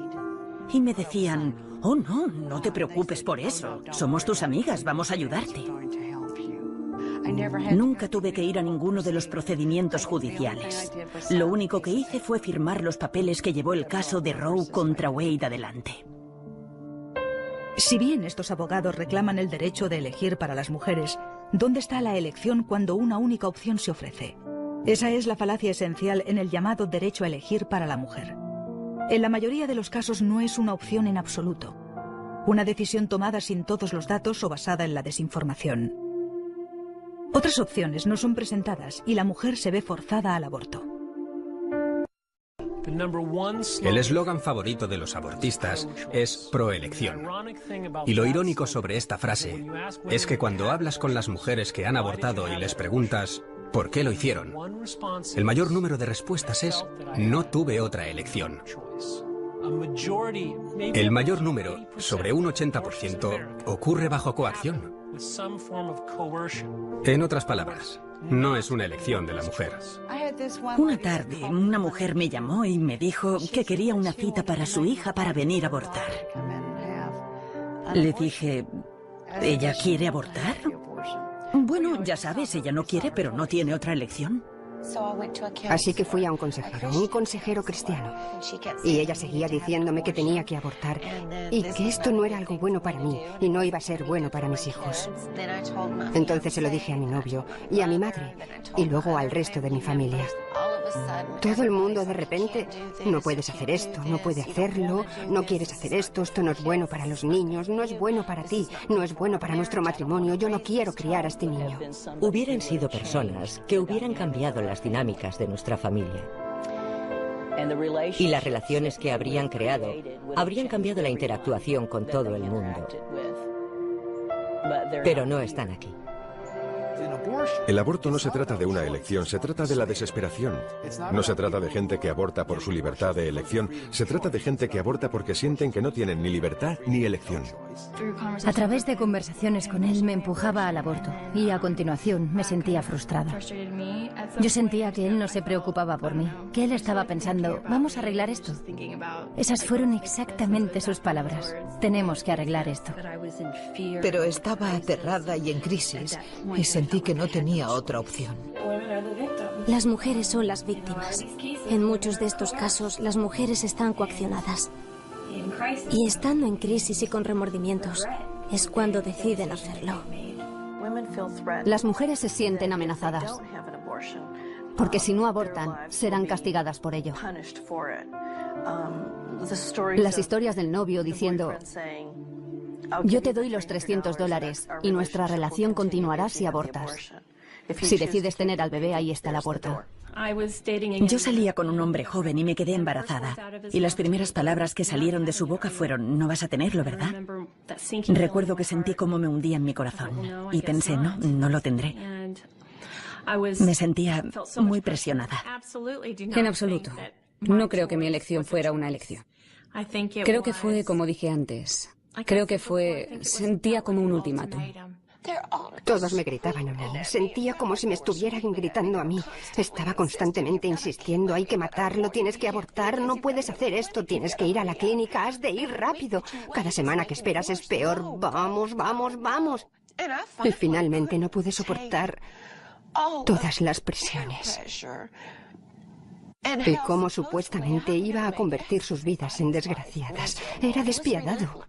Y me decían, oh no, no te preocupes por eso. Somos tus amigas, vamos a ayudarte. Nunca tuve que ir a ninguno de los procedimientos judiciales. Lo único que hice fue firmar los papeles que llevó el caso de Roe contra Wade adelante. Si bien estos abogados reclaman el derecho de elegir para las mujeres, ¿dónde está la elección cuando una única opción se ofrece? Esa es la falacia esencial en el llamado derecho a elegir para la mujer. En la mayoría de los casos no es una opción en absoluto. Una decisión tomada sin todos los datos o basada en la desinformación. Otras opciones no son presentadas y la mujer se ve forzada al aborto. El eslogan favorito de los abortistas es proelección. Y lo irónico sobre esta frase es que cuando hablas con las mujeres que han abortado y les preguntas ¿por qué lo hicieron?, el mayor número de respuestas es no tuve otra elección. El mayor número, sobre un 80%, ocurre bajo coacción. En otras palabras, No es una elección de la mujer. Una tarde, una mujer me llamó y me dijo que quería una cita para su hija para venir a abortar. Le dije, ¿ella quiere abortar? Bueno, ya sabes, ella no quiere, pero no tiene otra elección. Así que fui a un consejero cristiano. Y ella seguía diciéndome que tenía que abortar y que esto no era algo bueno para mí y no iba a ser bueno para mis hijos. Entonces se lo dije a mi novio y a mi madre y luego al resto de mi familia. Todo el mundo de repente, no puedes hacer esto, no puedes hacerlo, no quieres hacer esto no es bueno para los niños, no es bueno para ti, no es bueno para nuestro matrimonio, yo no quiero criar a este niño. Hubieran sido personas que hubieran cambiado las dinámicas de nuestra familia. Y las relaciones que habrían creado habrían cambiado la interactuación con todo el mundo. Pero no están aquí. El aborto no se trata de una elección, se trata de la desesperación. No se trata de gente que aborta por su libertad de elección, se trata de gente que aborta porque sienten que no tienen ni libertad ni elección. A través de conversaciones con él me empujaba al aborto y a continuación me sentía frustrada. Yo sentía que él no se preocupaba por mí, que él estaba pensando, vamos a arreglar esto. Esas fueron exactamente sus palabras, tenemos que arreglar esto. Pero estaba aterrada y en crisis y sentí que no tenía otra opción. Las mujeres son las víctimas. En muchos de estos casos, las mujeres están coaccionadas. Y estando en crisis y con remordimientos, es cuando deciden hacerlo. Las mujeres se sienten amenazadas, porque si no abortan, serán castigadas por ello. Las historias del novio diciendo, yo te doy los $300 y nuestra relación continuará si abortas. Si decides tener al bebé, ahí está la puerta. Yo salía con un hombre joven y me quedé embarazada. Y las primeras palabras que salieron de su boca fueron, no vas a tenerlo, ¿verdad? Recuerdo que sentí cómo me hundía en mi corazón. Y pensé, no lo tendré. Me sentía muy presionada. En absoluto. No creo que mi elección fuera una elección. Creo que fue, como dije antes, sentía como un ultimátum. Todos me gritaban a mí. Sentía como si me estuvieran gritando a mí. Estaba constantemente insistiendo, hay que matarlo, tienes que abortar, no puedes hacer esto, tienes que ir a la clínica, has de ir rápido. Cada semana que esperas es peor. Vamos, vamos, vamos. Y finalmente no pude soportar todas las presiones. Y cómo supuestamente iba a convertir sus vidas en desgraciadas. Era despiadado.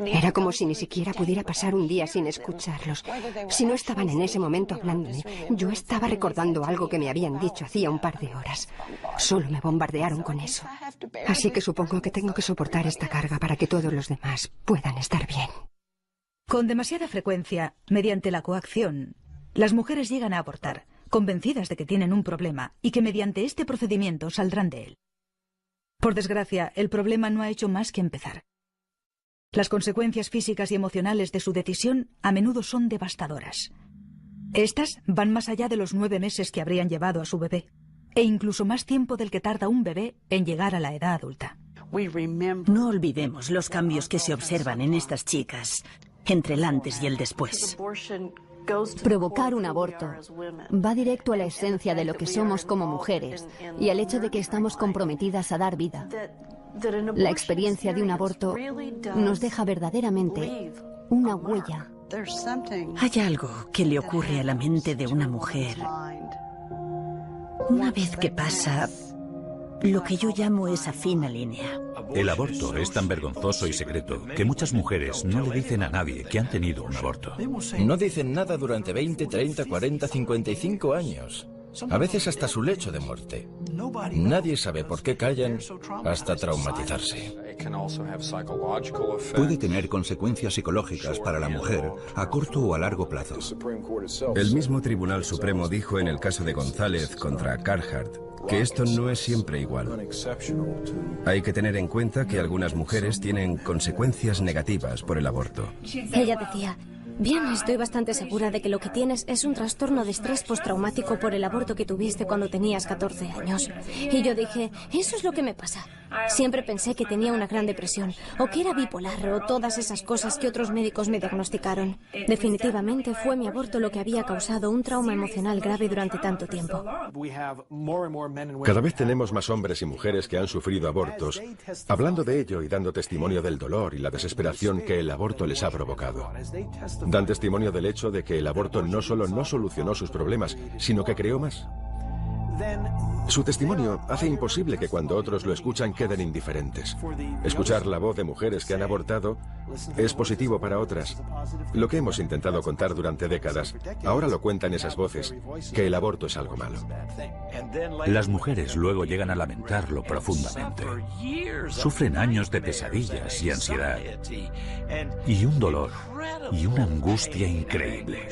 Era como si ni siquiera pudiera pasar un día sin escucharlos. Si no estaban en ese momento hablándome, yo estaba recordando algo que me habían dicho hacía un par de horas. Solo me bombardearon con eso. Así que supongo que tengo que soportar esta carga para que todos los demás puedan estar bien. Con demasiada frecuencia, mediante la coacción, las mujeres llegan a abortar, convencidas de que tienen un problema y que mediante este procedimiento saldrán de él. Por desgracia, el problema no ha hecho más que empezar. Las consecuencias físicas y emocionales de su decisión a menudo son devastadoras. Estas van más allá de los 9 meses que habrían llevado a su bebé, e incluso más tiempo del que tarda un bebé en llegar a la edad adulta. No olvidemos los cambios que se observan en estas chicas, entre el antes y el después. Provocar un aborto va directo a la esencia de lo que somos como mujeres y al hecho de que estamos comprometidas a dar vida. La experiencia de un aborto nos deja verdaderamente una huella. Hay algo que le ocurre a la mente de una mujer una vez que pasa lo que yo llamo esa fina línea. El aborto es tan vergonzoso y secreto que muchas mujeres no le dicen a nadie que han tenido un aborto. No dicen nada durante 20, 30, 40, 55 años. A veces hasta su lecho de muerte. Nadie sabe por qué callan hasta traumatizarse. Puede tener consecuencias psicológicas para la mujer a corto o a largo plazo. El mismo Tribunal Supremo dijo en el caso de González contra Carhart que esto no es siempre igual. Hay que tener en cuenta que algunas mujeres tienen consecuencias negativas por el aborto. Ella decía, Bien, estoy bastante segura de que lo que tienes es un trastorno de estrés postraumático por el aborto que tuviste cuando tenías 14 años. Y yo dije, eso es lo que me pasa. Siempre pensé que tenía una gran depresión, o que era bipolar, o todas esas cosas que otros médicos me diagnosticaron. Definitivamente fue mi aborto lo que había causado un trauma emocional grave durante tanto tiempo. Cada vez tenemos más hombres y mujeres que han sufrido abortos, hablando de ello y dando testimonio del dolor y la desesperación que el aborto les ha provocado. Dan testimonio del hecho de que el aborto no solo no solucionó sus problemas, sino que creó más. Su testimonio hace imposible que cuando otros lo escuchan queden indiferentes. Escuchar la voz de mujeres que han abortado es positivo para otras. Lo que hemos intentado contar durante décadas, ahora lo cuentan esas voces, que el aborto es algo malo. Las mujeres luego llegan a lamentarlo profundamente. Sufren años de pesadillas y ansiedad, y un dolor, y una angustia increíble.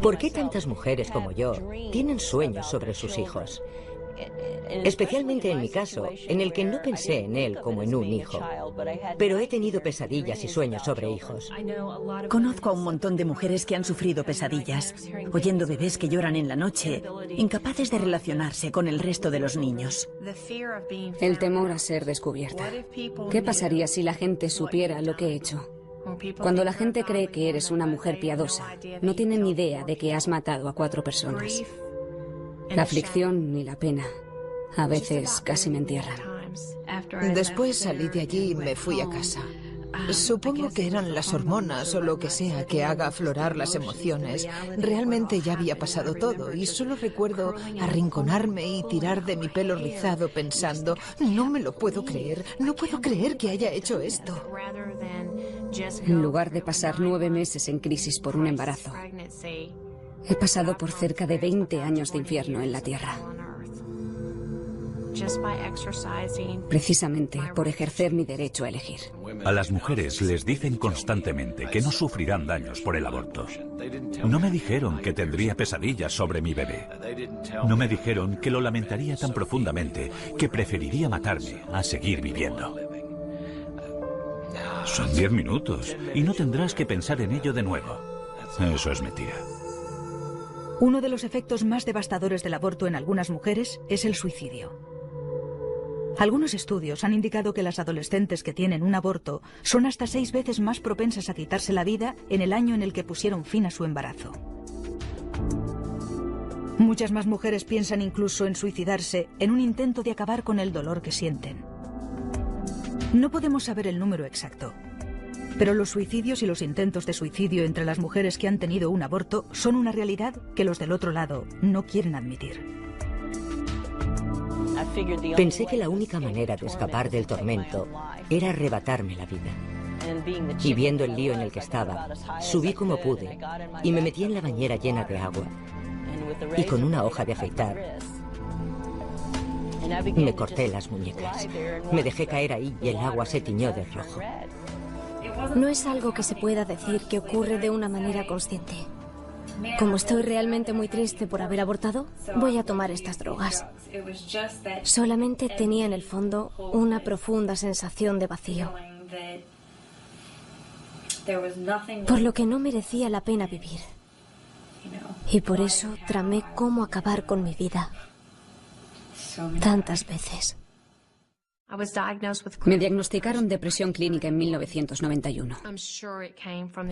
¿Por qué tantas mujeres como yo tienen sueños sobre sus hijos? Especialmente en mi caso, en el que no pensé en él como en un hijo, pero he tenido pesadillas y sueños sobre hijos. Conozco a un montón de mujeres que han sufrido pesadillas, oyendo bebés que lloran en la noche, incapaces de relacionarse con el resto de los niños. El temor a ser descubierta. ¿Qué pasaría si la gente supiera lo que he hecho? Cuando la gente cree que eres una mujer piadosa, no tienen ni idea de que has matado a 4 personas. La aflicción y la pena a veces casi me entierran. Después salí de allí y me fui a casa. Supongo que eran las hormonas o lo que sea que haga aflorar las emociones. Realmente ya había pasado todo y solo recuerdo arrinconarme y tirar de mi pelo rizado pensando, no me lo puedo creer, no puedo creer que haya hecho esto. En lugar de pasar 9 meses en crisis por un embarazo, he pasado por cerca de 20 años de infierno en la tierra. Precisamente por ejercer mi derecho a elegir. A las mujeres les dicen constantemente que no sufrirán daños por el aborto. No me dijeron que tendría pesadillas sobre mi bebé. No me dijeron que lo lamentaría tan profundamente que preferiría matarme a seguir viviendo. Son 10 minutos y no tendrás que pensar en ello de nuevo. Eso es mentira. Uno de los efectos más devastadores del aborto en algunas mujeres es el suicidio. Algunos estudios han indicado que las adolescentes que tienen un aborto son hasta 6 veces más propensas a quitarse la vida en el año en el que pusieron fin a su embarazo. Muchas más mujeres piensan incluso en suicidarse en un intento de acabar con el dolor que sienten. No podemos saber el número exacto, pero los suicidios y los intentos de suicidio entre las mujeres que han tenido un aborto son una realidad que los del otro lado no quieren admitir. Pensé que la única manera de escapar del tormento era arrebatarme la vida. Y viendo el lío en el que estaba, subí como pude y me metí en la bañera llena de agua. Y con una hoja de afeitar me corté las muñecas. Me dejé caer ahí y el agua se tiñó de rojo. No es algo que se pueda decir que ocurre de una manera consciente. Como estoy realmente muy triste por haber abortado, voy a tomar estas drogas. Solamente tenía en el fondo una profunda sensación de vacío, por lo que no merecía la pena vivir. Y por eso tramé cómo acabar con mi vida. Tantas veces. Me diagnosticaron depresión clínica en 1991.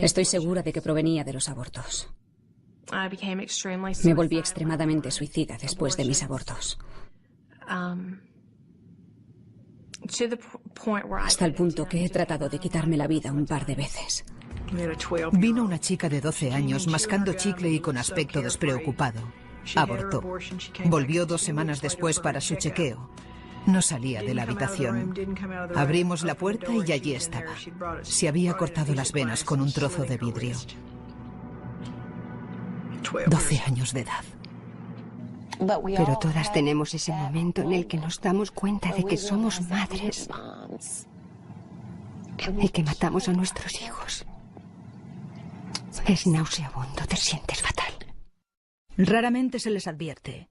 Estoy segura de que provenía de los abortos. Me volví extremadamente suicida después de mis abortos. Hasta el punto que he tratado de quitarme la vida un par de veces. Vino una chica de 12 años mascando chicle y con aspecto despreocupado. Abortó. Volvió 2 semanas después para su chequeo. No salía de la habitación. Abrimos la puerta y allí estaba. Se había cortado las venas con un trozo de vidrio. 12 años de edad. Pero todas tenemos ese momento en el que nos damos cuenta de que somos madres y que matamos a nuestros hijos. Es nauseabundo, te sientes fatal. Raramente se les advierte.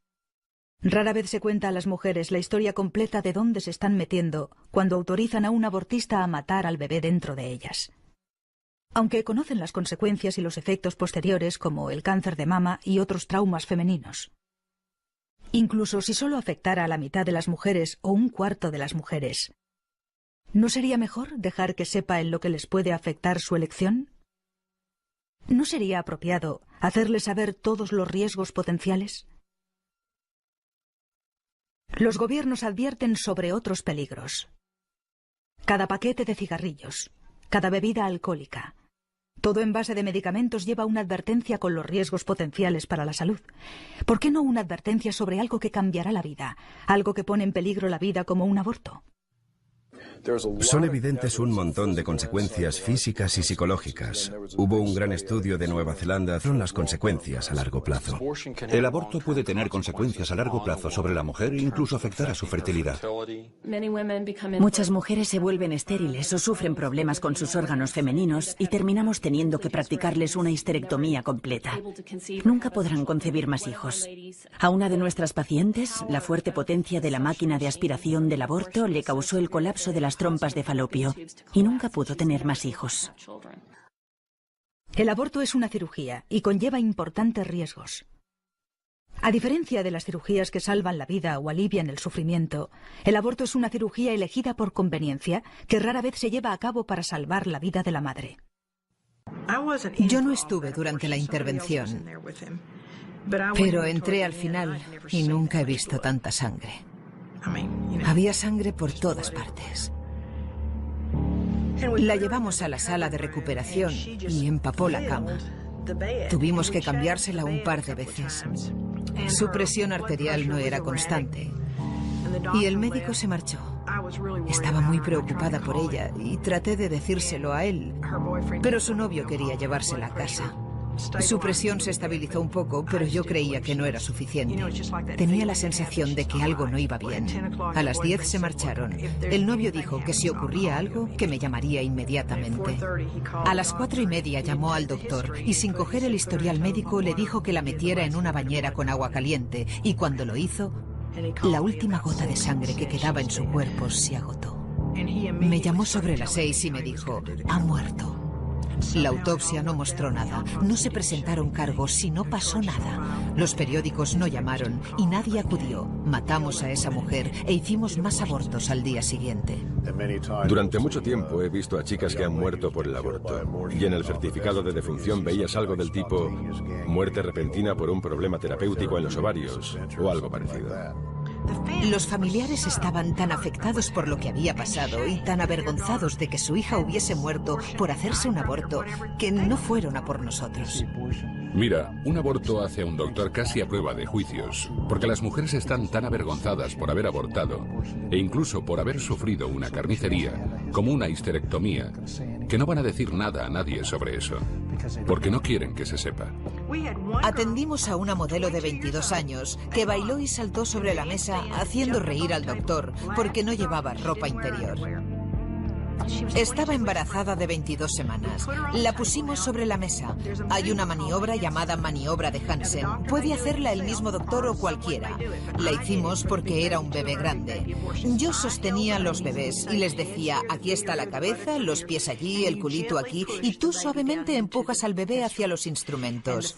Rara vez se cuenta a las mujeres la historia completa de dónde se están metiendo cuando autorizan a un abortista a matar al bebé dentro de ellas. aunque conocen las consecuencias y los efectos posteriores como el cáncer de mama y otros traumas femeninos. Incluso si solo afectara a la mitad de las mujeres o un cuarto de las mujeres, ¿no sería mejor dejar que sepa en lo que les puede afectar su elección? ¿No sería apropiado hacerles saber todos los riesgos potenciales? Los gobiernos advierten sobre otros peligros. Cada paquete de cigarrillos, cada bebida alcohólica, todo envase de medicamentos lleva una advertencia con los riesgos potenciales para la salud. ¿Por qué no una advertencia sobre algo que cambiará la vida, algo que pone en peligro la vida como un aborto? Son evidentes un montón de consecuencias físicas y psicológicas. Hubo un gran estudio de Nueva Zelanda sobre las consecuencias a largo plazo. El aborto puede tener consecuencias a largo plazo sobre la mujer e incluso afectar a su fertilidad. Muchas mujeres se vuelven estériles o sufren problemas con sus órganos femeninos y terminamos teniendo que practicarles una histerectomía completa. Nunca podrán concebir más hijos. A una de nuestras pacientes, la fuerte potencia de la máquina de aspiración del aborto le causó el colapso de las trompas de falopio y nunca pudo tener más hijos. El aborto es una cirugía y conlleva importantes riesgos. A diferencia de las cirugías que salvan la vida o alivian el sufrimiento, el aborto es una cirugía elegida por conveniencia que rara vez se lleva a cabo para salvar la vida de la madre. Yo no estuve durante la intervención, pero entré al final y nunca he visto tanta sangre. Había sangre por todas partes. La llevamos a la sala de recuperación y empapó la cama. Tuvimos que cambiársela un par de veces. Su presión arterial no era constante y el médico se marchó. Estaba muy preocupada por ella y traté de decírselo a él, pero su novio quería llevársela a casa. Su presión se estabilizó un poco, pero yo creía que no era suficiente. Tenía la sensación de que algo no iba bien. A las 10 se marcharon. El novio dijo que si ocurría algo, que me llamaría inmediatamente. A las 4:30 llamó al doctor y sin coger el historial médico le dijo que la metiera en una bañera con agua caliente y cuando lo hizo, la última gota de sangre que quedaba en su cuerpo se agotó. Me llamó sobre las 6 y me dijo, ha muerto. La autopsia no mostró nada, no se presentaron cargos y no pasó nada. Los periódicos no llamaron y nadie acudió. Matamos a esa mujer e hicimos más abortos al día siguiente. Durante mucho tiempo he visto a chicas que han muerto por el aborto. Y en el certificado de defunción veías algo del tipo muerte repentina por un problema terapéutico en los ovarios o algo parecido. Los familiares estaban tan afectados por lo que había pasado y tan avergonzados de que su hija hubiese muerto por hacerse un aborto que no fueron a por nosotros. Mira, un aborto hace a un doctor casi a prueba de juicios, porque las mujeres están tan avergonzadas por haber abortado, e incluso por haber sufrido una carnicería, como una histerectomía, que no van a decir nada a nadie sobre eso, porque no quieren que se sepa. Atendimos a una modelo de 22 años que bailó y saltó sobre la mesa haciendo reír al doctor porque no llevaba ropa interior. Estaba embarazada de 22 semanas. La pusimos sobre la mesa. Hay una maniobra llamada maniobra de Hansen. Puede hacerla el mismo doctor o cualquiera. La hicimos porque era un bebé grande. Yo sostenía los bebés y les decía, aquí está la cabeza, los pies allí, el culito aquí, y tú suavemente empujas al bebé hacia los instrumentos.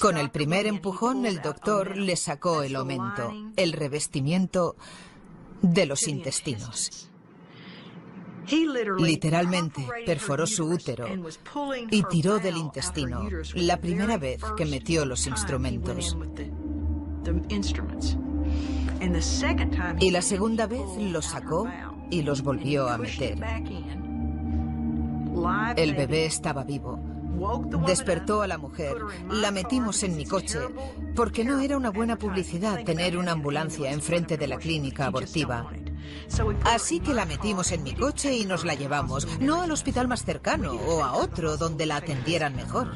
Con el primer empujón, el doctor le sacó el omento, el revestimiento de los intestinos. Literalmente perforó su útero y tiró del intestino la primera vez que metió los instrumentos. Y la segunda vez los sacó y los volvió a meter. El bebé estaba vivo. Despertó a la mujer, la metimos en mi coche, porque no era una buena publicidad tener una ambulancia enfrente de la clínica abortiva. Así que la metimos en mi coche y nos la llevamos, no al hospital más cercano o a otro donde la atendieran mejor.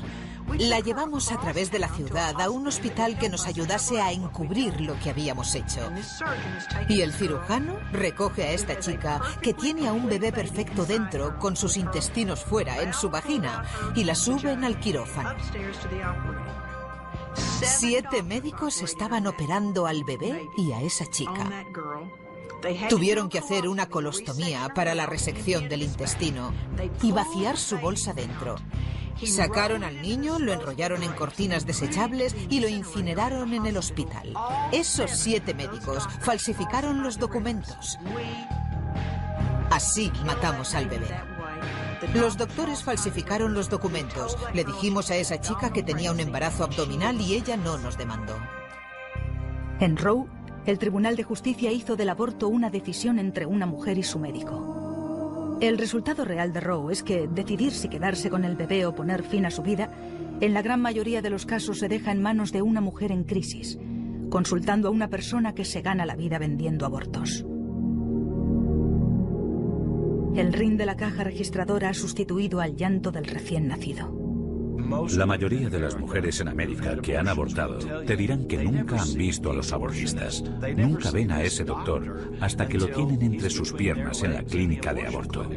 La llevamos a través de la ciudad a un hospital que nos ayudase a encubrir lo que habíamos hecho. Y el cirujano recoge a esta chica que tiene a un bebé perfecto dentro con sus intestinos fuera en su vagina y la suben al quirófano. 7 médicos estaban operando al bebé y a esa chica. Tuvieron que hacer una colostomía para la resección del intestino y vaciar su bolsa dentro. Sacaron al niño, lo enrollaron en cortinas desechables y lo incineraron en el hospital. Esos 7 médicos falsificaron los documentos. Así matamos al bebé. Los doctores falsificaron los documentos. Le dijimos a esa chica que tenía un embarazo abdominal y ella no nos demandó. En Roe, el Tribunal de Justicia hizo del aborto una decisión entre una mujer y su médico. El resultado real de Roe es que decidir si quedarse con el bebé o poner fin a su vida, en la gran mayoría de los casos se deja en manos de una mujer en crisis, consultando a una persona que se gana la vida vendiendo abortos. El ring de la caja registradora ha sustituido al llanto del recién nacido. La mayoría de las mujeres en América que han abortado te dirán que nunca han visto a los abortistas. Nunca ven a ese doctor hasta que lo tienen entre sus piernas en la clínica de aborto,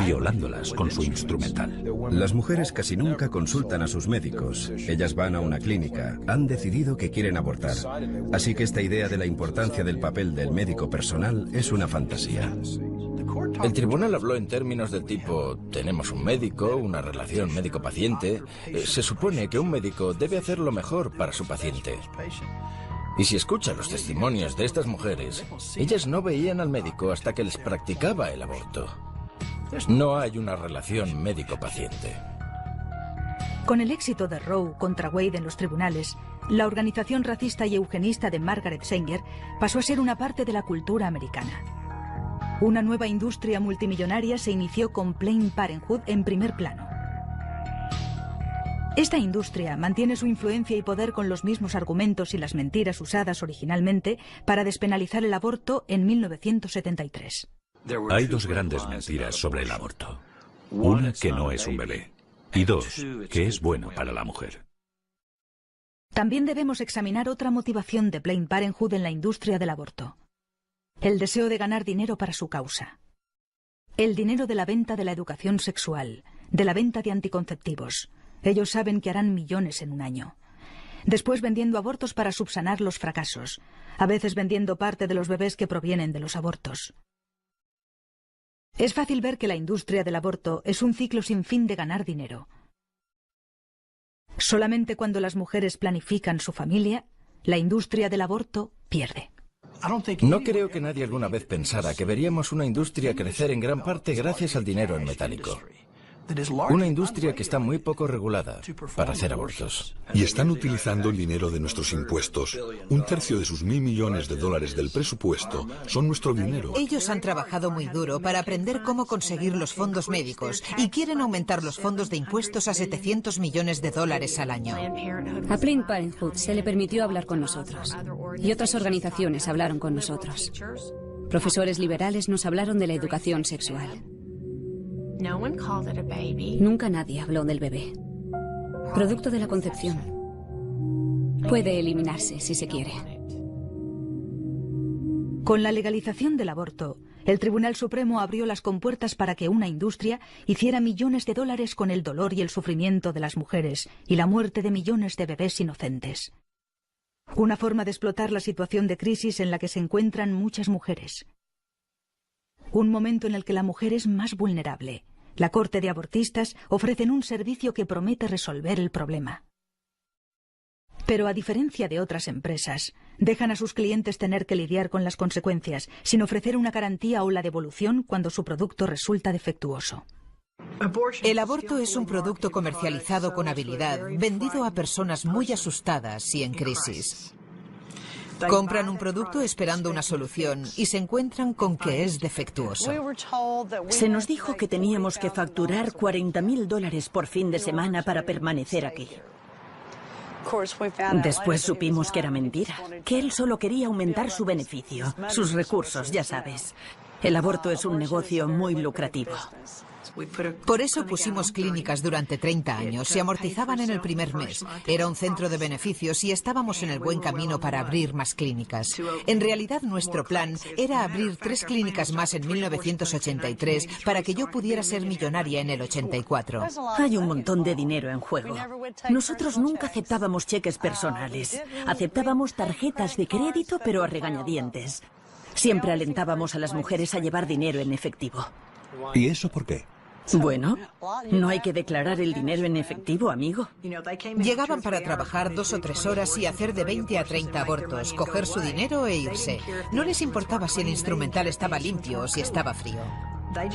violándolas con su instrumental. Las mujeres casi nunca consultan a sus médicos. Ellas van a una clínica, han decidido que quieren abortar. Así que esta idea de la importancia del papel del médico personal es una fantasía. El tribunal habló en términos del tipo, tenemos un médico, una relación médico-paciente. Se supone que un médico debe hacer lo mejor para su paciente. Y si escucha los testimonios de estas mujeres, ellas no veían al médico hasta que les practicaba el aborto. No hay una relación médico-paciente. Con el éxito de Roe contra Wade en los tribunales, la organización racista y eugenista de Margaret Sanger pasó a ser una parte de la cultura americana. Una nueva industria multimillonaria se inició con Planned Parenthood en primer plano. Esta industria mantiene su influencia y poder con los mismos argumentos y las mentiras usadas originalmente para despenalizar el aborto en 1973. Hay 2 grandes mentiras sobre el aborto. Una, que no es un bebé. Y 2, que es bueno para la mujer. También debemos examinar otra motivación de Planned Parenthood en la industria del aborto. El deseo de ganar dinero para su causa. El dinero de la venta de la educación sexual, de la venta de anticonceptivos. Ellos saben que harán millones en un año. Después vendiendo abortos para subsanar los fracasos, a veces vendiendo parte de los bebés que provienen de los abortos. Es fácil ver que la industria del aborto es un ciclo sin fin de ganar dinero. Solamente cuando las mujeres planifican su familia, la industria del aborto pierde. No creo que nadie alguna vez pensara que veríamos una industria crecer en gran parte gracias al dinero en metálico. Una industria que está muy poco regulada para hacer abortos. Y están utilizando el dinero de nuestros impuestos. 1/3 de sus $1.000 millones del presupuesto son nuestro dinero. Ellos han trabajado muy duro para aprender cómo conseguir los fondos médicos y quieren aumentar los fondos de impuestos a $700 millones al año. A Planned Parenthood se le permitió hablar con nosotros. Y otras organizaciones hablaron con nosotros. Profesores liberales nos hablaron de la educación sexual. Nunca nadie habló del bebé. Producto de la concepción. Puede eliminarse si se quiere. Con la legalización del aborto, el Tribunal Supremo abrió las compuertas para que una industria hiciera millones de dólares con el dolor y el sufrimiento de las mujeres y la muerte de millones de bebés inocentes. Una forma de explotar la situación de crisis en la que se encuentran muchas mujeres. Un momento en el que la mujer es más vulnerable. La corte de abortistas ofrecen un servicio que promete resolver el problema. Pero a diferencia de otras empresas, dejan a sus clientes tener que lidiar con las consecuencias, sin ofrecer una garantía o la devolución cuando su producto resulta defectuoso. El aborto es un producto comercializado con habilidad, vendido a personas muy asustadas y en crisis. Compran un producto esperando una solución y se encuentran con que es defectuoso. Se nos dijo que teníamos que facturar $40.000 por fin de semana para permanecer aquí. Después supimos que era mentira, que él solo quería aumentar su beneficio, sus recursos, ya sabes. El aborto es un negocio muy lucrativo. Por eso pusimos clínicas durante 30 años. Se amortizaban en el primer mes. Era un centro de beneficios y estábamos en el buen camino para abrir más clínicas. En realidad, nuestro plan era abrir 3 clínicas más en 1983 para que yo pudiera ser millonaria en el 84. Hay un montón de dinero en juego. Nosotros nunca aceptábamos cheques personales. Aceptábamos tarjetas de crédito, pero a regañadientes. Siempre alentábamos a las mujeres a llevar dinero en efectivo. ¿Y eso por qué? Bueno, no hay que declarar el dinero en efectivo, amigo. Llegaban para trabajar 2 o 3 horas y hacer de 20 a 30 abortos, coger su dinero e irse. No les importaba si el instrumental estaba limpio o si estaba frío.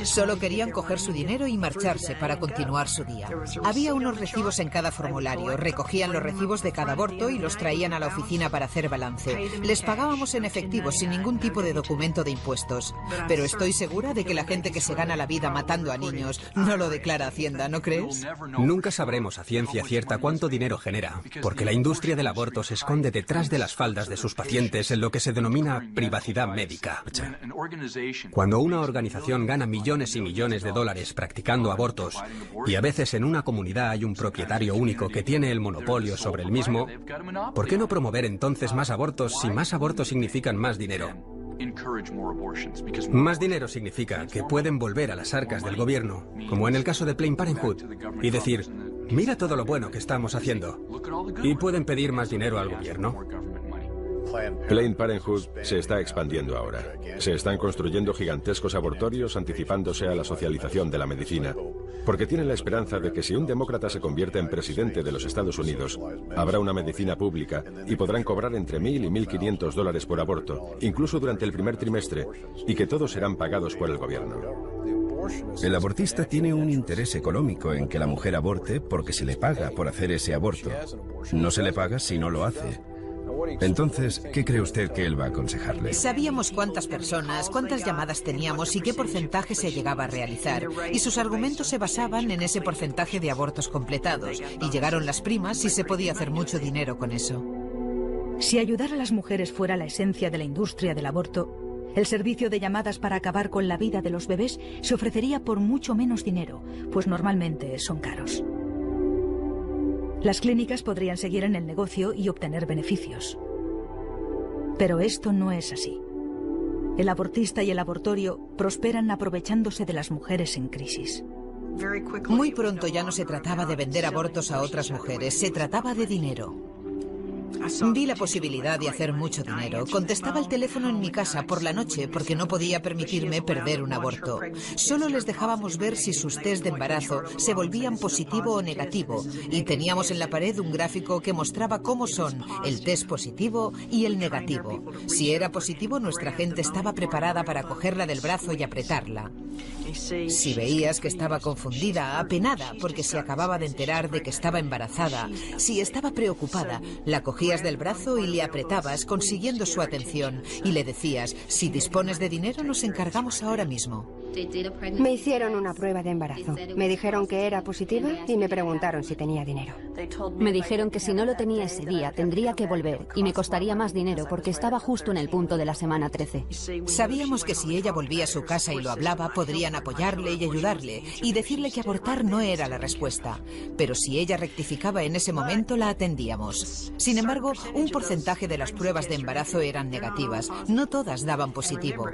Solo querían coger su dinero y marcharse para continuar su día. Había unos recibos en cada formulario. Recogían los recibos de cada aborto y los traían a la oficina para hacer balance. Les pagábamos en efectivo sin ningún tipo de documento de impuestos. Pero estoy segura de que la gente que se gana la vida matando a niños no lo declara a Hacienda, ¿no crees? Nunca sabremos a ciencia cierta cuánto dinero genera, porque la industria del aborto se esconde detrás de las faldas de sus pacientes en lo que se denomina privacidad médica. Cuando una organización gana millones y millones de dólares practicando abortos, y a veces en una comunidad hay un propietario único que tiene el monopolio sobre el mismo, ¿por qué no promover entonces más abortos si más abortos significan más dinero? Más dinero significa que pueden volver a las arcas del gobierno, como en el caso de Planned Parenthood, y decir, mira todo lo bueno que estamos haciendo, y pueden pedir más dinero al gobierno. Planned Parenthood se está expandiendo ahora. Se están construyendo gigantescos abortorios anticipándose a la socialización de la medicina, porque tienen la esperanza de que si un demócrata se convierte en presidente de los Estados Unidos, habrá una medicina pública y podrán cobrar entre $1.000 y $1.500 por aborto, incluso durante el primer trimestre, y que todos serán pagados por el gobierno. El abortista tiene un interés económico en que la mujer aborte porque se le paga por hacer ese aborto. No se le paga si no lo hace. Entonces, ¿qué cree usted que él va a aconsejarle? Sabíamos cuántas personas, cuántas llamadas teníamos y qué porcentaje se llegaba a realizar. Y sus argumentos se basaban en ese porcentaje de abortos completados. Y llegaron las primas y se podía hacer mucho dinero con eso. Si ayudar a las mujeres fuera la esencia de la industria del aborto, el servicio de llamadas para acabar con la vida de los bebés se ofrecería por mucho menos dinero, pues normalmente son caros. Las clínicas podrían seguir en el negocio y obtener beneficios. Pero esto no es así. El abortista y el abortorio prosperan aprovechándose de las mujeres en crisis. Muy pronto ya no se trataba de vender abortos a otras mujeres, se trataba de dinero. Vi la posibilidad de hacer mucho dinero. Contestaba el teléfono en mi casa por la noche porque no podía permitirme perder un aborto. Solo les dejábamos ver si sus test de embarazo se volvían positivo o negativo y teníamos en la pared un gráfico que mostraba cómo son el test positivo y el negativo. Si era positivo, nuestra gente estaba preparada para cogerla del brazo y apretarla. Si veías que estaba confundida, apenada porque se acababa de enterar de que estaba embarazada, si estaba preocupada, la cogías del brazo y le apretabas consiguiendo su atención y le decías, si dispones de dinero nos encargamos ahora mismo. Me hicieron una prueba de embarazo. Me dijeron que era positiva y me preguntaron si tenía dinero. Me dijeron que si no lo tenía ese día tendría que volver y me costaría más dinero porque estaba justo en el punto de la semana 13. Sabíamos que si ella volvía a su casa y lo hablaba, podrían apoyarle y ayudarle y decirle que abortar no era la respuesta. Pero si ella rectificaba en ese momento, la atendíamos. Sin embargo, un porcentaje de las pruebas de embarazo eran negativas. No todas daban positivo.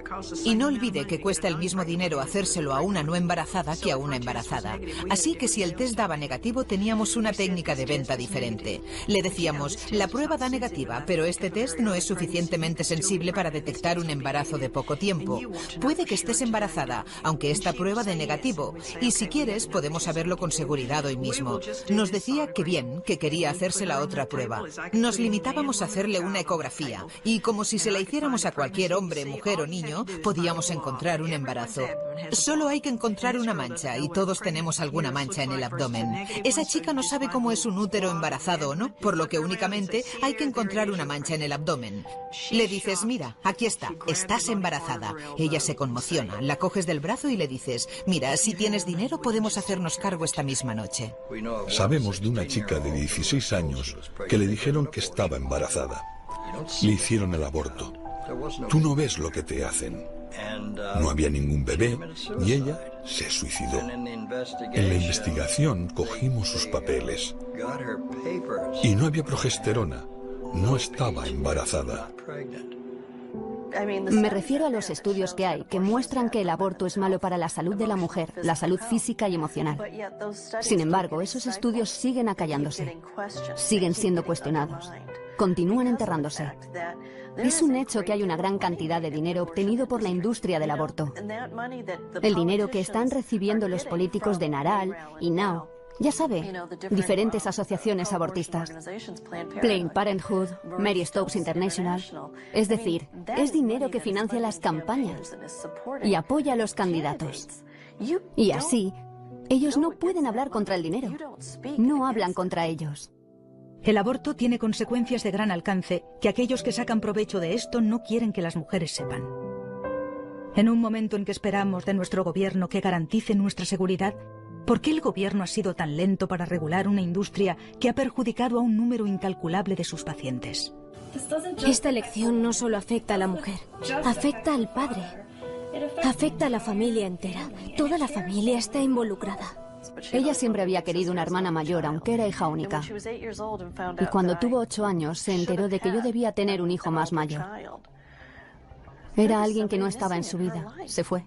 Y no olvide que cuesta el mismo dinero hacérselo a una no embarazada que a una embarazada. Así que si el test daba negativo, teníamos una técnica de venta diferente. Le decíamos, la prueba da negativa, pero este test no es suficientemente sensible para detectar un embarazo de poco tiempo. Puede que estés embarazada, aunque esta prueba dé negativo. Y si quieres, podemos saberlo con seguridad hoy mismo. Nos decía que bien, que quería hacerse la otra prueba. Nos limitábamos a hacerle una ecografía, y como si se la hiciéramos a cualquier hombre, mujer o niño, podíamos encontrar un embarazo. Solo hay que encontrar una mancha, y todos tenemos alguna mancha en el abdomen. Esa chica no sabe cómo es un útero embarazado o no, por lo que únicamente hay que encontrar una mancha en el abdomen. Le dices, mira, aquí está, estás embarazada. Ella se conmociona, la coges del brazo y le dices, mira, si tienes dinero podemos hacernos cargo esta misma noche. Sabemos de una chica de 16 años que le dijeron que estaba embarazada. Le hicieron el aborto. Tú no ves lo que te hacen. No había ningún bebé y ella se suicidó. En la investigación cogimos sus papeles y no había progesterona. No estaba embarazada. Me refiero a los estudios que hay que muestran que el aborto es malo para la salud de la mujer, la salud física y emocional. Sin embargo, esos estudios siguen acallándose, siguen siendo cuestionados. continúan enterrándose. Es un hecho que hay una gran cantidad de dinero obtenido por la industria del aborto. El dinero que están recibiendo los políticos de Naral y Now, ya sabe, diferentes asociaciones abortistas, Planned Parenthood, Mary Stopes International. Es decir, es dinero que financia las campañas y apoya a los candidatos. Y así, ellos no pueden hablar contra el dinero. No hablan contra ellos. El aborto tiene consecuencias de gran alcance que aquellos que sacan provecho de esto no quieren que las mujeres sepan. En un momento en que esperamos de nuestro gobierno que garantice nuestra seguridad, ¿por qué el gobierno ha sido tan lento para regular una industria que ha perjudicado a un número incalculable de sus pacientes? Esta elección no solo afecta a la mujer, afecta al padre, afecta a la familia entera. Toda la familia está involucrada. Ella siempre había querido una hermana mayor, aunque era hija única. Y cuando tuvo 8 años, se enteró de que yo debía tener un hijo más mayor. Era alguien que no estaba en su vida. Se fue.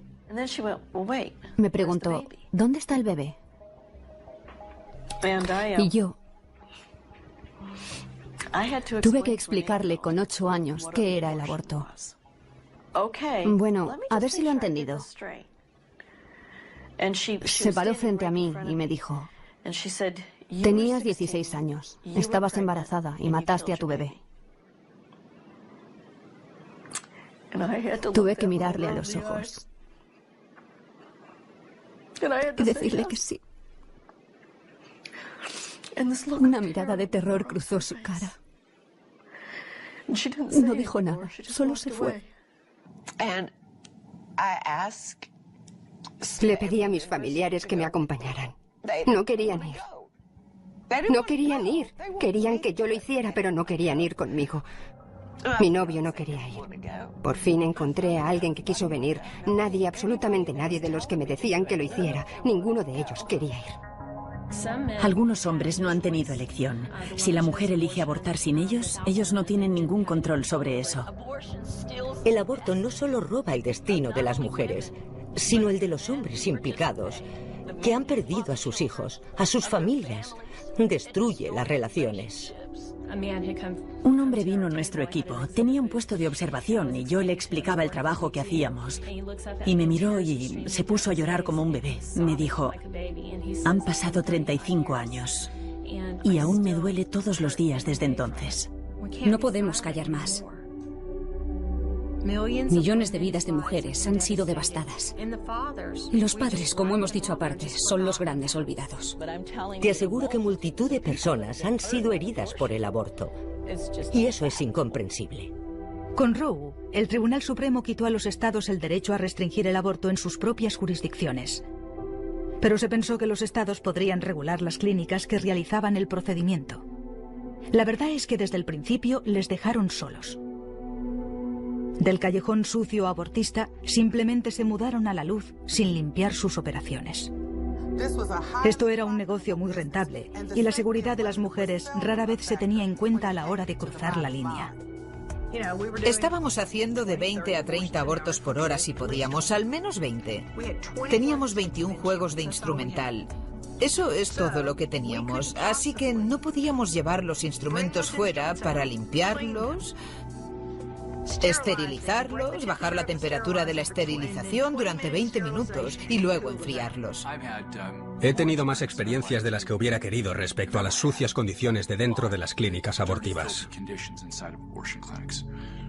Me preguntó, ¿dónde está el bebé? Y yo tuve que explicarle con 8 años qué era el aborto. Bueno, a ver si lo ha entendido. Se paró frente a mí y me dijo, tenías 16 años, estabas embarazada y mataste a tu bebé. Tuve que mirarle a los ojos y decirle que sí. Una mirada de terror cruzó su cara. No dijo nada, solo se fue. Le pedí a mis familiares que me acompañaran. No querían ir. No querían ir. Querían que yo lo hiciera, pero no querían ir conmigo. Mi novio no quería ir. Por fin encontré a alguien que quiso venir. Nadie, absolutamente nadie de los que me decían que lo hiciera. Ninguno de ellos quería ir. Algunos hombres no han tenido elección. Si la mujer elige abortar sin ellos, ellos no tienen ningún control sobre eso. El aborto no solo roba el destino de las mujeres, sino el de los hombres implicados, que han perdido a sus hijos, a sus familias. Destruye las relaciones. Un hombre vino a nuestro equipo. Tenía un puesto de observación y yo le explicaba el trabajo que hacíamos. Y me miró y se puso a llorar como un bebé. Me dijo, han pasado 35 años y aún me duele todos los días desde entonces. No podemos callar más. Millones de vidas de mujeres han sido devastadas. Y los padres, como hemos dicho aparte, son los grandes olvidados. Te aseguro que multitud de personas han sido heridas por el aborto. Y eso es incomprensible. Con Roe, el Tribunal Supremo quitó a los estados el derecho a restringir el aborto en sus propias jurisdicciones. Pero se pensó que los estados podrían regular las clínicas que realizaban el procedimiento. La verdad es que desde el principio les dejaron solos. Del callejón sucio abortista simplemente se mudaron a la luz sin limpiar sus operaciones. Esto era un negocio muy rentable y la seguridad de las mujeres rara vez se tenía en cuenta a la hora de cruzar la línea. Estábamos haciendo de 20 a 30 abortos por hora si podíamos, al menos 20. Teníamos 21 juegos de instrumental. Eso es todo lo que teníamos, así que no podíamos llevar los instrumentos fuera para limpiarlos, esterilizarlos, bajar la temperatura de la esterilización durante 20 minutos y luego enfriarlos. He tenido más experiencias de las que hubiera querido respecto a las sucias condiciones de dentro de las clínicas abortivas.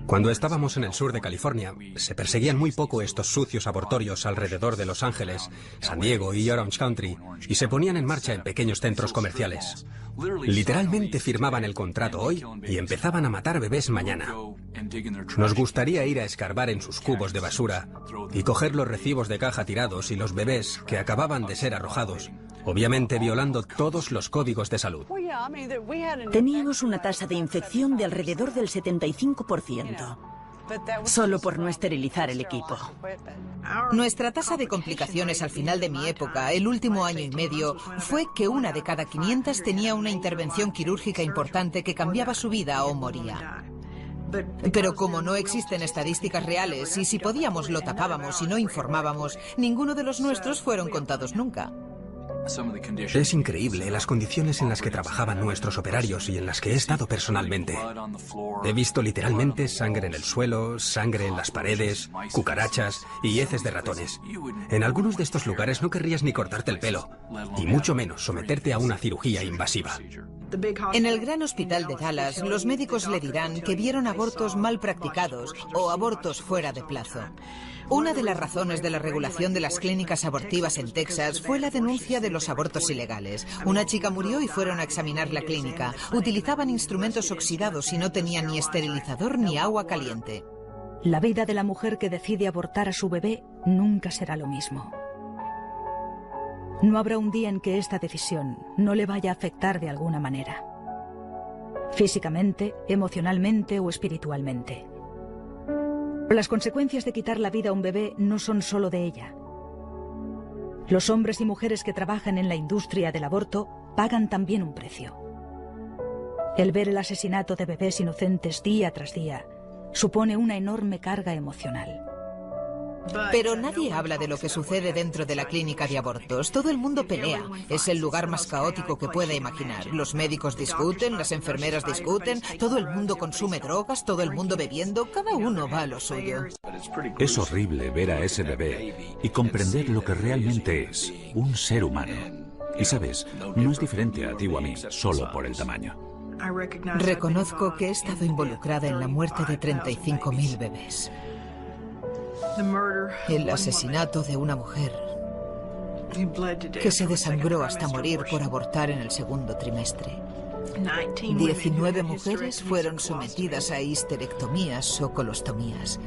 Cuando estábamos en el sur de California, se perseguían muy poco estos sucios abortorios alrededor de Los Ángeles, San Diego y Orange County, y se ponían en marcha en pequeños centros comerciales. Literalmente firmaban el contrato hoy y empezaban a matar bebés mañana. Nos gustaría ir a escarbar en sus cubos de basura y coger los recibos de caja tirados y los bebés que acababan de ser arrojados, obviamente violando todos los códigos de salud. Teníamos una tasa de infección de alrededor del 75%, solo por no esterilizar el equipo. Nuestra tasa de complicaciones al final de mi época, el último año y medio, fue que 1 de cada 500 tenía una intervención quirúrgica importante que cambiaba su vida o moría. Pero como no existen estadísticas reales y si podíamos lo tapábamos y no informábamos, ninguno de los nuestros fueron contados nunca. Es increíble las condiciones en las que trabajaban nuestros operarios y en las que he estado personalmente. He visto literalmente sangre en el suelo, sangre en las paredes, cucarachas y heces de ratones. En algunos de estos lugares no querrías ni cortarte el pelo, y mucho menos someterte a una cirugía invasiva. En el gran hospital de Dallas, los médicos le dirán que vieron abortos mal practicados o abortos fuera de plazo. Una de las razones de la regulación de las clínicas abortivas en Texas fue la denuncia de los abortos ilegales. Una chica murió y fueron a examinar la clínica. Utilizaban instrumentos oxidados y no tenían ni esterilizador ni agua caliente. La vida de la mujer que decide abortar a su bebé nunca será lo mismo. No habrá un día en que esta decisión no le vaya a afectar de alguna manera. Físicamente, emocionalmente o espiritualmente. Las consecuencias de quitar la vida a un bebé no son solo de ella. Los hombres y mujeres que trabajan en la industria del aborto pagan también un precio. El ver el asesinato de bebés inocentes día tras día supone una enorme carga emocional. Pero nadie habla de lo que sucede dentro de la clínica de abortos. Todo el mundo pelea. Es el lugar más caótico que pueda imaginar. Los médicos discuten, las enfermeras discuten, todo el mundo consume drogas, todo el mundo bebiendo, cada uno va a lo suyo. Es horrible ver a ese bebé y comprender lo que realmente es, un ser humano. Y sabes, no es diferente a ti o a mí, solo por el tamaño. Reconozco que he estado involucrada en la muerte de 35.000 bebés. El asesinato de una mujer que se desangró hasta morir por abortar en el segundo trimestre. 19 mujeres fueron sometidas a histerectomías o colostomías.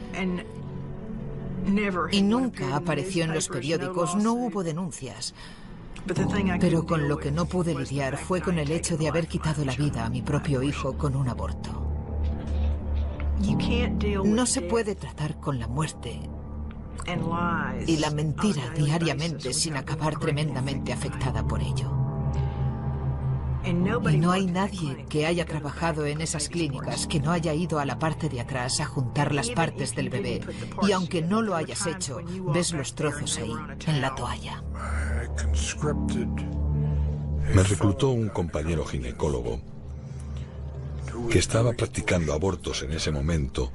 Y nunca apareció en los periódicos, no hubo denuncias. Pero con lo que no pude lidiar fue con el hecho de haber quitado la vida a mi propio hijo con un aborto. No se puede tratar con la muerte y la mentira diariamente sin acabar tremendamente afectada por ello. Y no hay nadie que haya trabajado en esas clínicas que no haya ido a la parte de atrás a juntar las partes del bebé. Y aunque no lo hayas hecho, ves los trozos ahí, en la toalla. Me reclutó un compañero ginecólogo que estaba practicando abortos en ese momento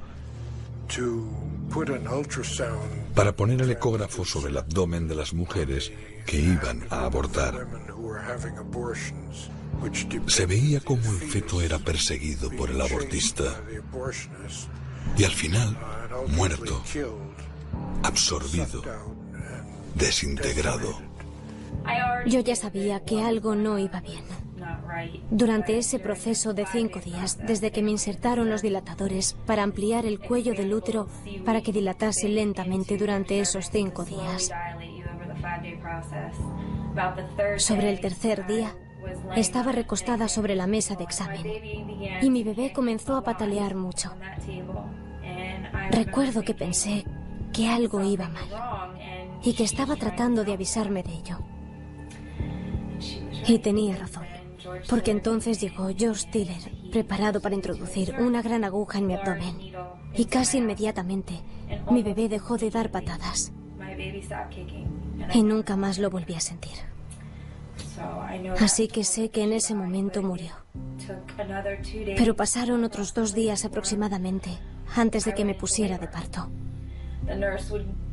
para poner el ecógrafo sobre el abdomen de las mujeres que iban a abortar. Se veía como el feto era perseguido por el abortista y al final muerto, absorbido, desintegrado. Yo ya sabía que algo no iba bien. Durante ese proceso de 5 días, desde que me insertaron los dilatadores para ampliar el cuello del útero para que dilatase lentamente durante esos 5 días. Sobre el tercer día, estaba recostada sobre la mesa de examen y mi bebé comenzó a patalear mucho. Recuerdo que pensé que algo iba mal y que estaba tratando de avisarme de ello. Y tenía razón, porque entonces llegó George Tiller, preparado para introducir una gran aguja en mi abdomen. Y casi inmediatamente, mi bebé dejó de dar patadas. Y nunca más lo volví a sentir. Así que sé que en ese momento murió. Pero pasaron otros 2 días aproximadamente antes de que me pusiera de parto.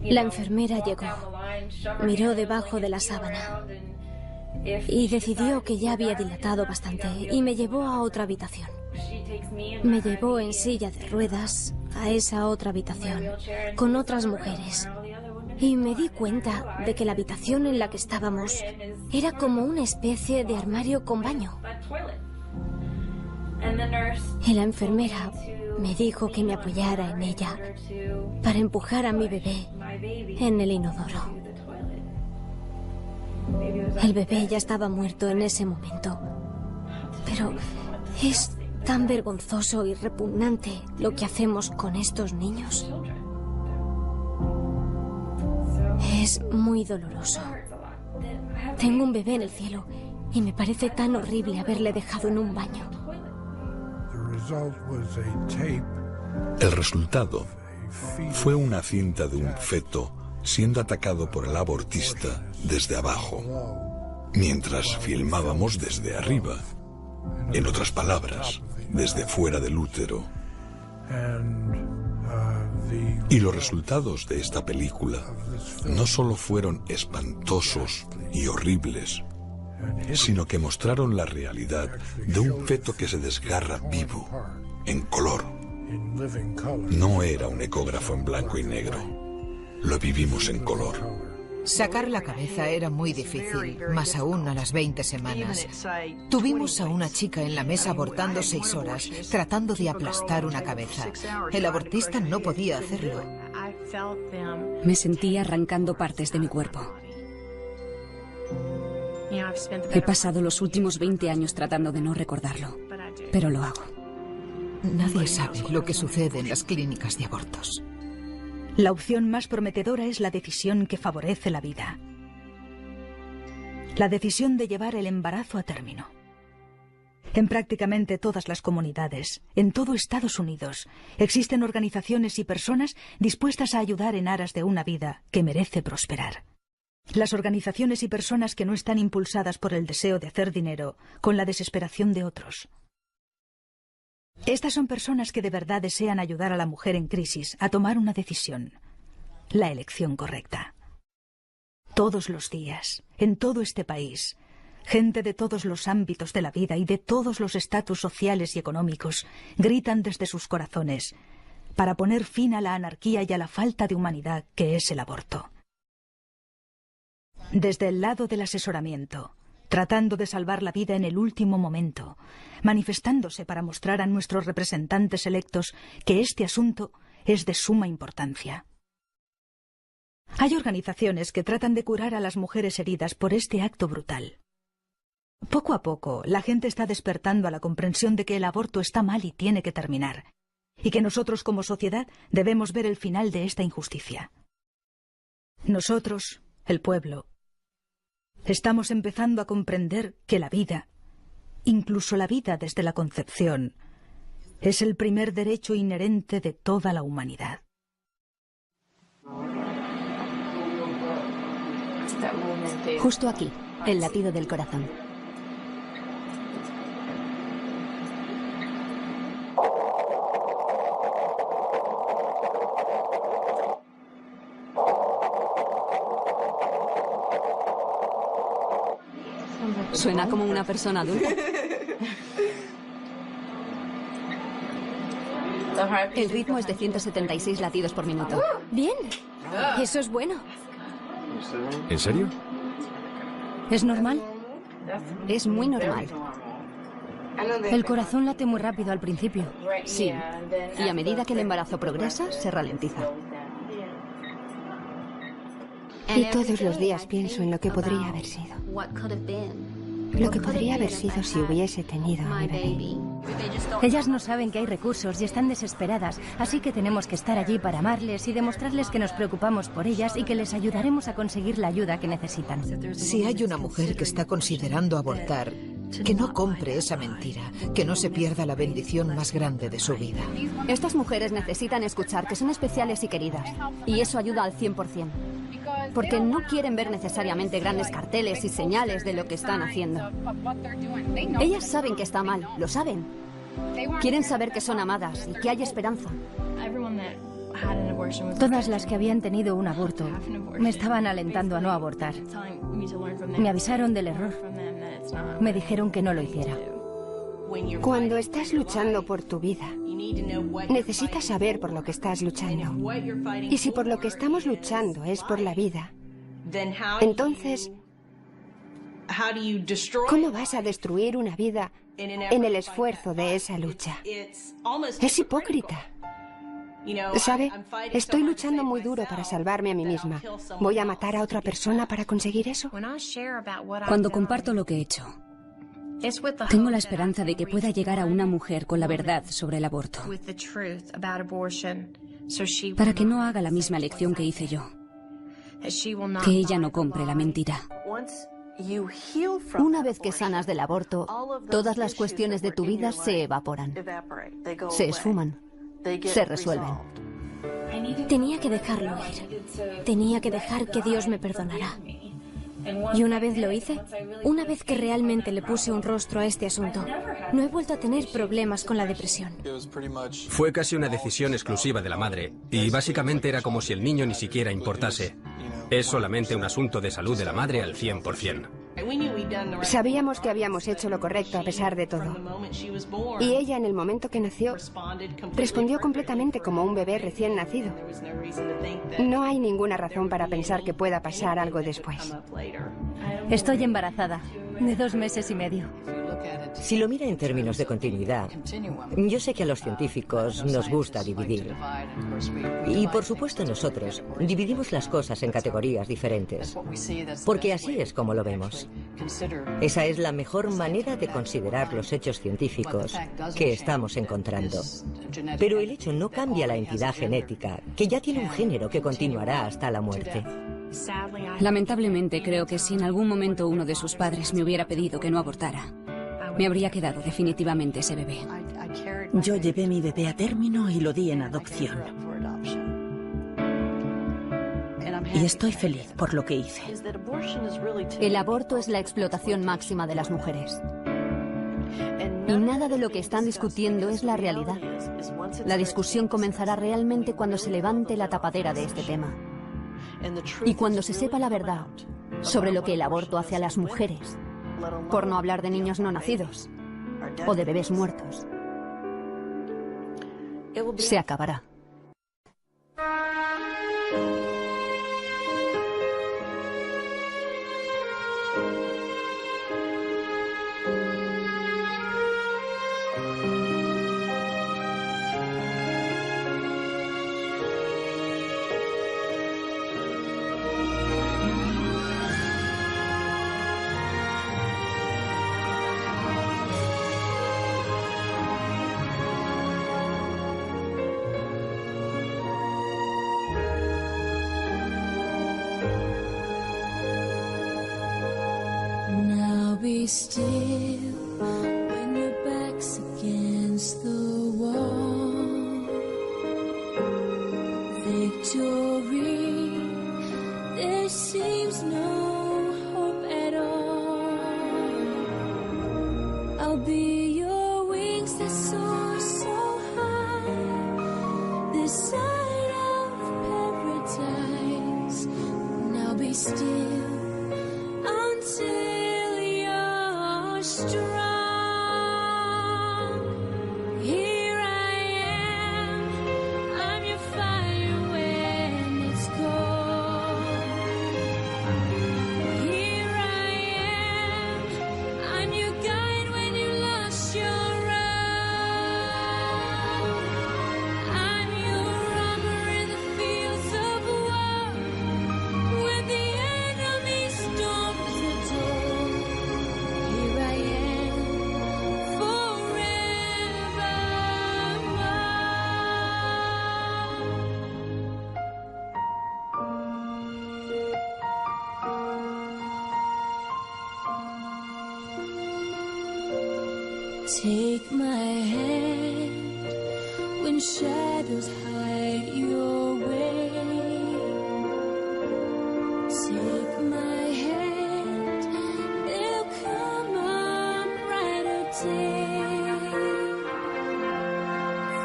La enfermera llegó, miró debajo de la sábana y decidió que ya había dilatado bastante y me llevó a otra habitación. Me llevó en silla de ruedas a esa otra habitación con otras mujeres y me di cuenta de que la habitación en la que estábamos era como una especie de armario con baño. Y la enfermera me dijo que me apoyara en ella para empujar a mi bebé en el inodoro. El bebé ya estaba muerto en ese momento. Pero es tan vergonzoso y repugnante lo que hacemos con estos niños. Es muy doloroso. Tengo un bebé en el cielo y me parece tan horrible haberle dejado en un baño. El resultado fue una cinta de un feto siendo atacado por el abortista desde abajo. mientras filmábamos desde arriba. En otras palabras, desde fuera del útero. Y los resultados de esta película no solo fueron espantosos y horribles, sino que mostraron la realidad de un feto que se desgarra vivo, en color. No era un ecógrafo en blanco y negro. Lo vivimos en color. Sacar la cabeza era muy difícil, más aún a las 20 semanas. Tuvimos a una chica en la mesa abortando 6 horas, tratando de aplastar una cabeza. El abortista no podía hacerlo. Me sentía arrancando partes de mi cuerpo. He pasado los últimos 20 años tratando de no recordarlo, pero lo hago. Nadie sabe lo que sucede en las clínicas de abortos. La opción más prometedora es la decisión que favorece la vida. La decisión de llevar el embarazo a término. En prácticamente todas las comunidades, en todo Estados Unidos, existen organizaciones y personas dispuestas a ayudar en aras de una vida que merece prosperar. Las organizaciones y personas que no están impulsadas por el deseo de hacer dinero, con la desesperación de otros. Estas son personas que de verdad desean ayudar a la mujer en crisis a tomar una decisión, la elección correcta. Todos los días, en todo este país, gente de todos los ámbitos de la vida y de todos los estatus sociales y económicos gritan desde sus corazones para poner fin a la anarquía y a la falta de humanidad que es el aborto. Desde el lado del asesoramiento, tratando de salvar la vida en el último momento, manifestándose para mostrar a nuestros representantes electos que este asunto es de suma importancia. Hay organizaciones que tratan de curar a las mujeres heridas por este acto brutal. Poco a poco, la gente está despertando a la comprensión de que el aborto está mal y tiene que terminar, y que nosotros como sociedad debemos ver el final de esta injusticia. Nosotros, el pueblo, estamos empezando a comprender que la vida, incluso la vida desde la concepción, es el primer derecho inherente de toda la humanidad. Justo aquí, el latido del corazón. Suena como una persona adulta. El ritmo es de 176 latidos por minuto. Bien, eso es bueno. ¿En serio? ¿Es normal? Es muy normal. El corazón late muy rápido al principio. Sí, y a medida que el embarazo progresa, se ralentiza. Y todos los días pienso en lo que podría haber sido. Lo que podría haber sido si hubiese tenido a mi bebé. Ellas no saben que hay recursos y están desesperadas, así que tenemos que estar allí para amarles y demostrarles que nos preocupamos por ellas y que les ayudaremos a conseguir la ayuda que necesitan. Si hay una mujer que está considerando abortar, que no compre esa mentira, que no se pierda la bendición más grande de su vida. Estas mujeres necesitan escuchar que son especiales y queridas, y eso ayuda al 100%. Porque no quieren ver necesariamente grandes carteles y señales de lo que están haciendo. Ellas saben que está mal, lo saben. Quieren saber que son amadas y que hay esperanza. Todas las que habían tenido un aborto me estaban alentando a no abortar. Me avisaron del error. Me dijeron que no lo hiciera. Cuando estás luchando por tu vida, necesitas saber por lo que estás luchando. Y si por lo que estamos luchando es por la vida, entonces, ¿cómo vas a destruir una vida en el esfuerzo de esa lucha? Es hipócrita. ¿Sabe? Estoy luchando muy duro para salvarme a mí misma. ¿Voy a matar a otra persona para conseguir eso? Cuando comparto lo que he hecho, tengo la esperanza de que pueda llegar a una mujer con la verdad sobre el aborto, para que no haga la misma elección que hice yo, que ella no compre la mentira. Una vez que sanas del aborto, todas las cuestiones de tu vida se evaporan, se esfuman, se resuelven. Tenía que dejarlo ir. Tenía que dejar que Dios me perdonara. Y una vez lo hice, una vez que realmente le puse un rostro a este asunto, no he vuelto a tener problemas con la depresión. Fue casi una decisión exclusiva de la madre, y básicamente era como si el niño ni siquiera importase. Es solamente un asunto de salud de la madre al 100%. Sabíamos que habíamos hecho lo correcto a pesar de todo. Y ella, en el momento que nació, respondió completamente como un bebé recién nacido. No hay ninguna razón para pensar que pueda pasar algo después. Estoy embarazada, de 2 meses y medio. Si lo mira en términos de continuidad, yo sé que a los científicos nos gusta dividir. Y por supuesto nosotros dividimos las cosas en categorías diferentes, porque así es como lo vemos. Esa es la mejor manera de considerar los hechos científicos que estamos encontrando. Pero el hecho no cambia la entidad genética, que ya tiene un género que continuará hasta la muerte. Lamentablemente creo que si en algún momento uno de sus padres me hubiera pedido que no abortara, me habría quedado definitivamente ese bebé. Yo llevé mi bebé a término y lo di en adopción. Y estoy feliz por lo que hice. El aborto es la explotación máxima de las mujeres. Y nada de lo que están discutiendo es la realidad. La discusión comenzará realmente cuando se levante la tapadera de este tema. Y cuando se sepa la verdad sobre lo que el aborto hace a las mujeres, por no hablar de niños no nacidos o de bebés muertos, se acabará. Be still when your back's against the wall. Victory, there seems no hope at all. I'll be your wings that soar so high, this side of paradise. Now be still until strong. Here I am, I'm your fire when it's cold. Here I am, I'm your guide when you lost your road. I'm your armor in the fields of war, when the enemy storms the door. Here I am forevermore. Take my hand when shadows hide your way. Take my hand, there'll come a brighter day.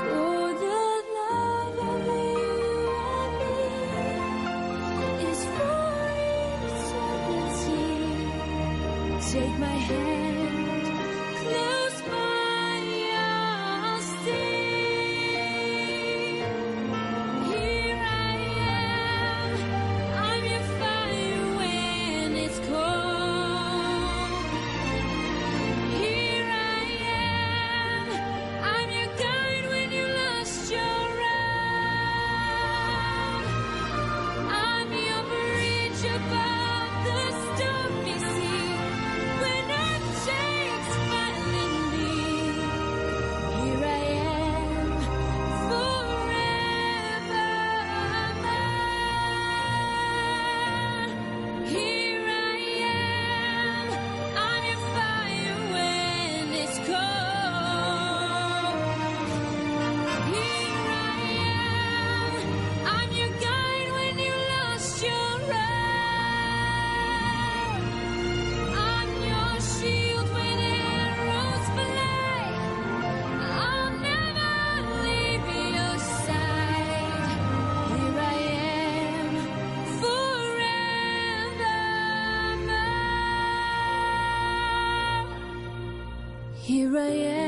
For the love of you and me is for eternity. Take my hand, close by your stay. Here I am, I'm your fire when it's cold. Here I am, I'm your guide when you lost your road. I'm your bridge above the stormy sea when I'm chased. Here I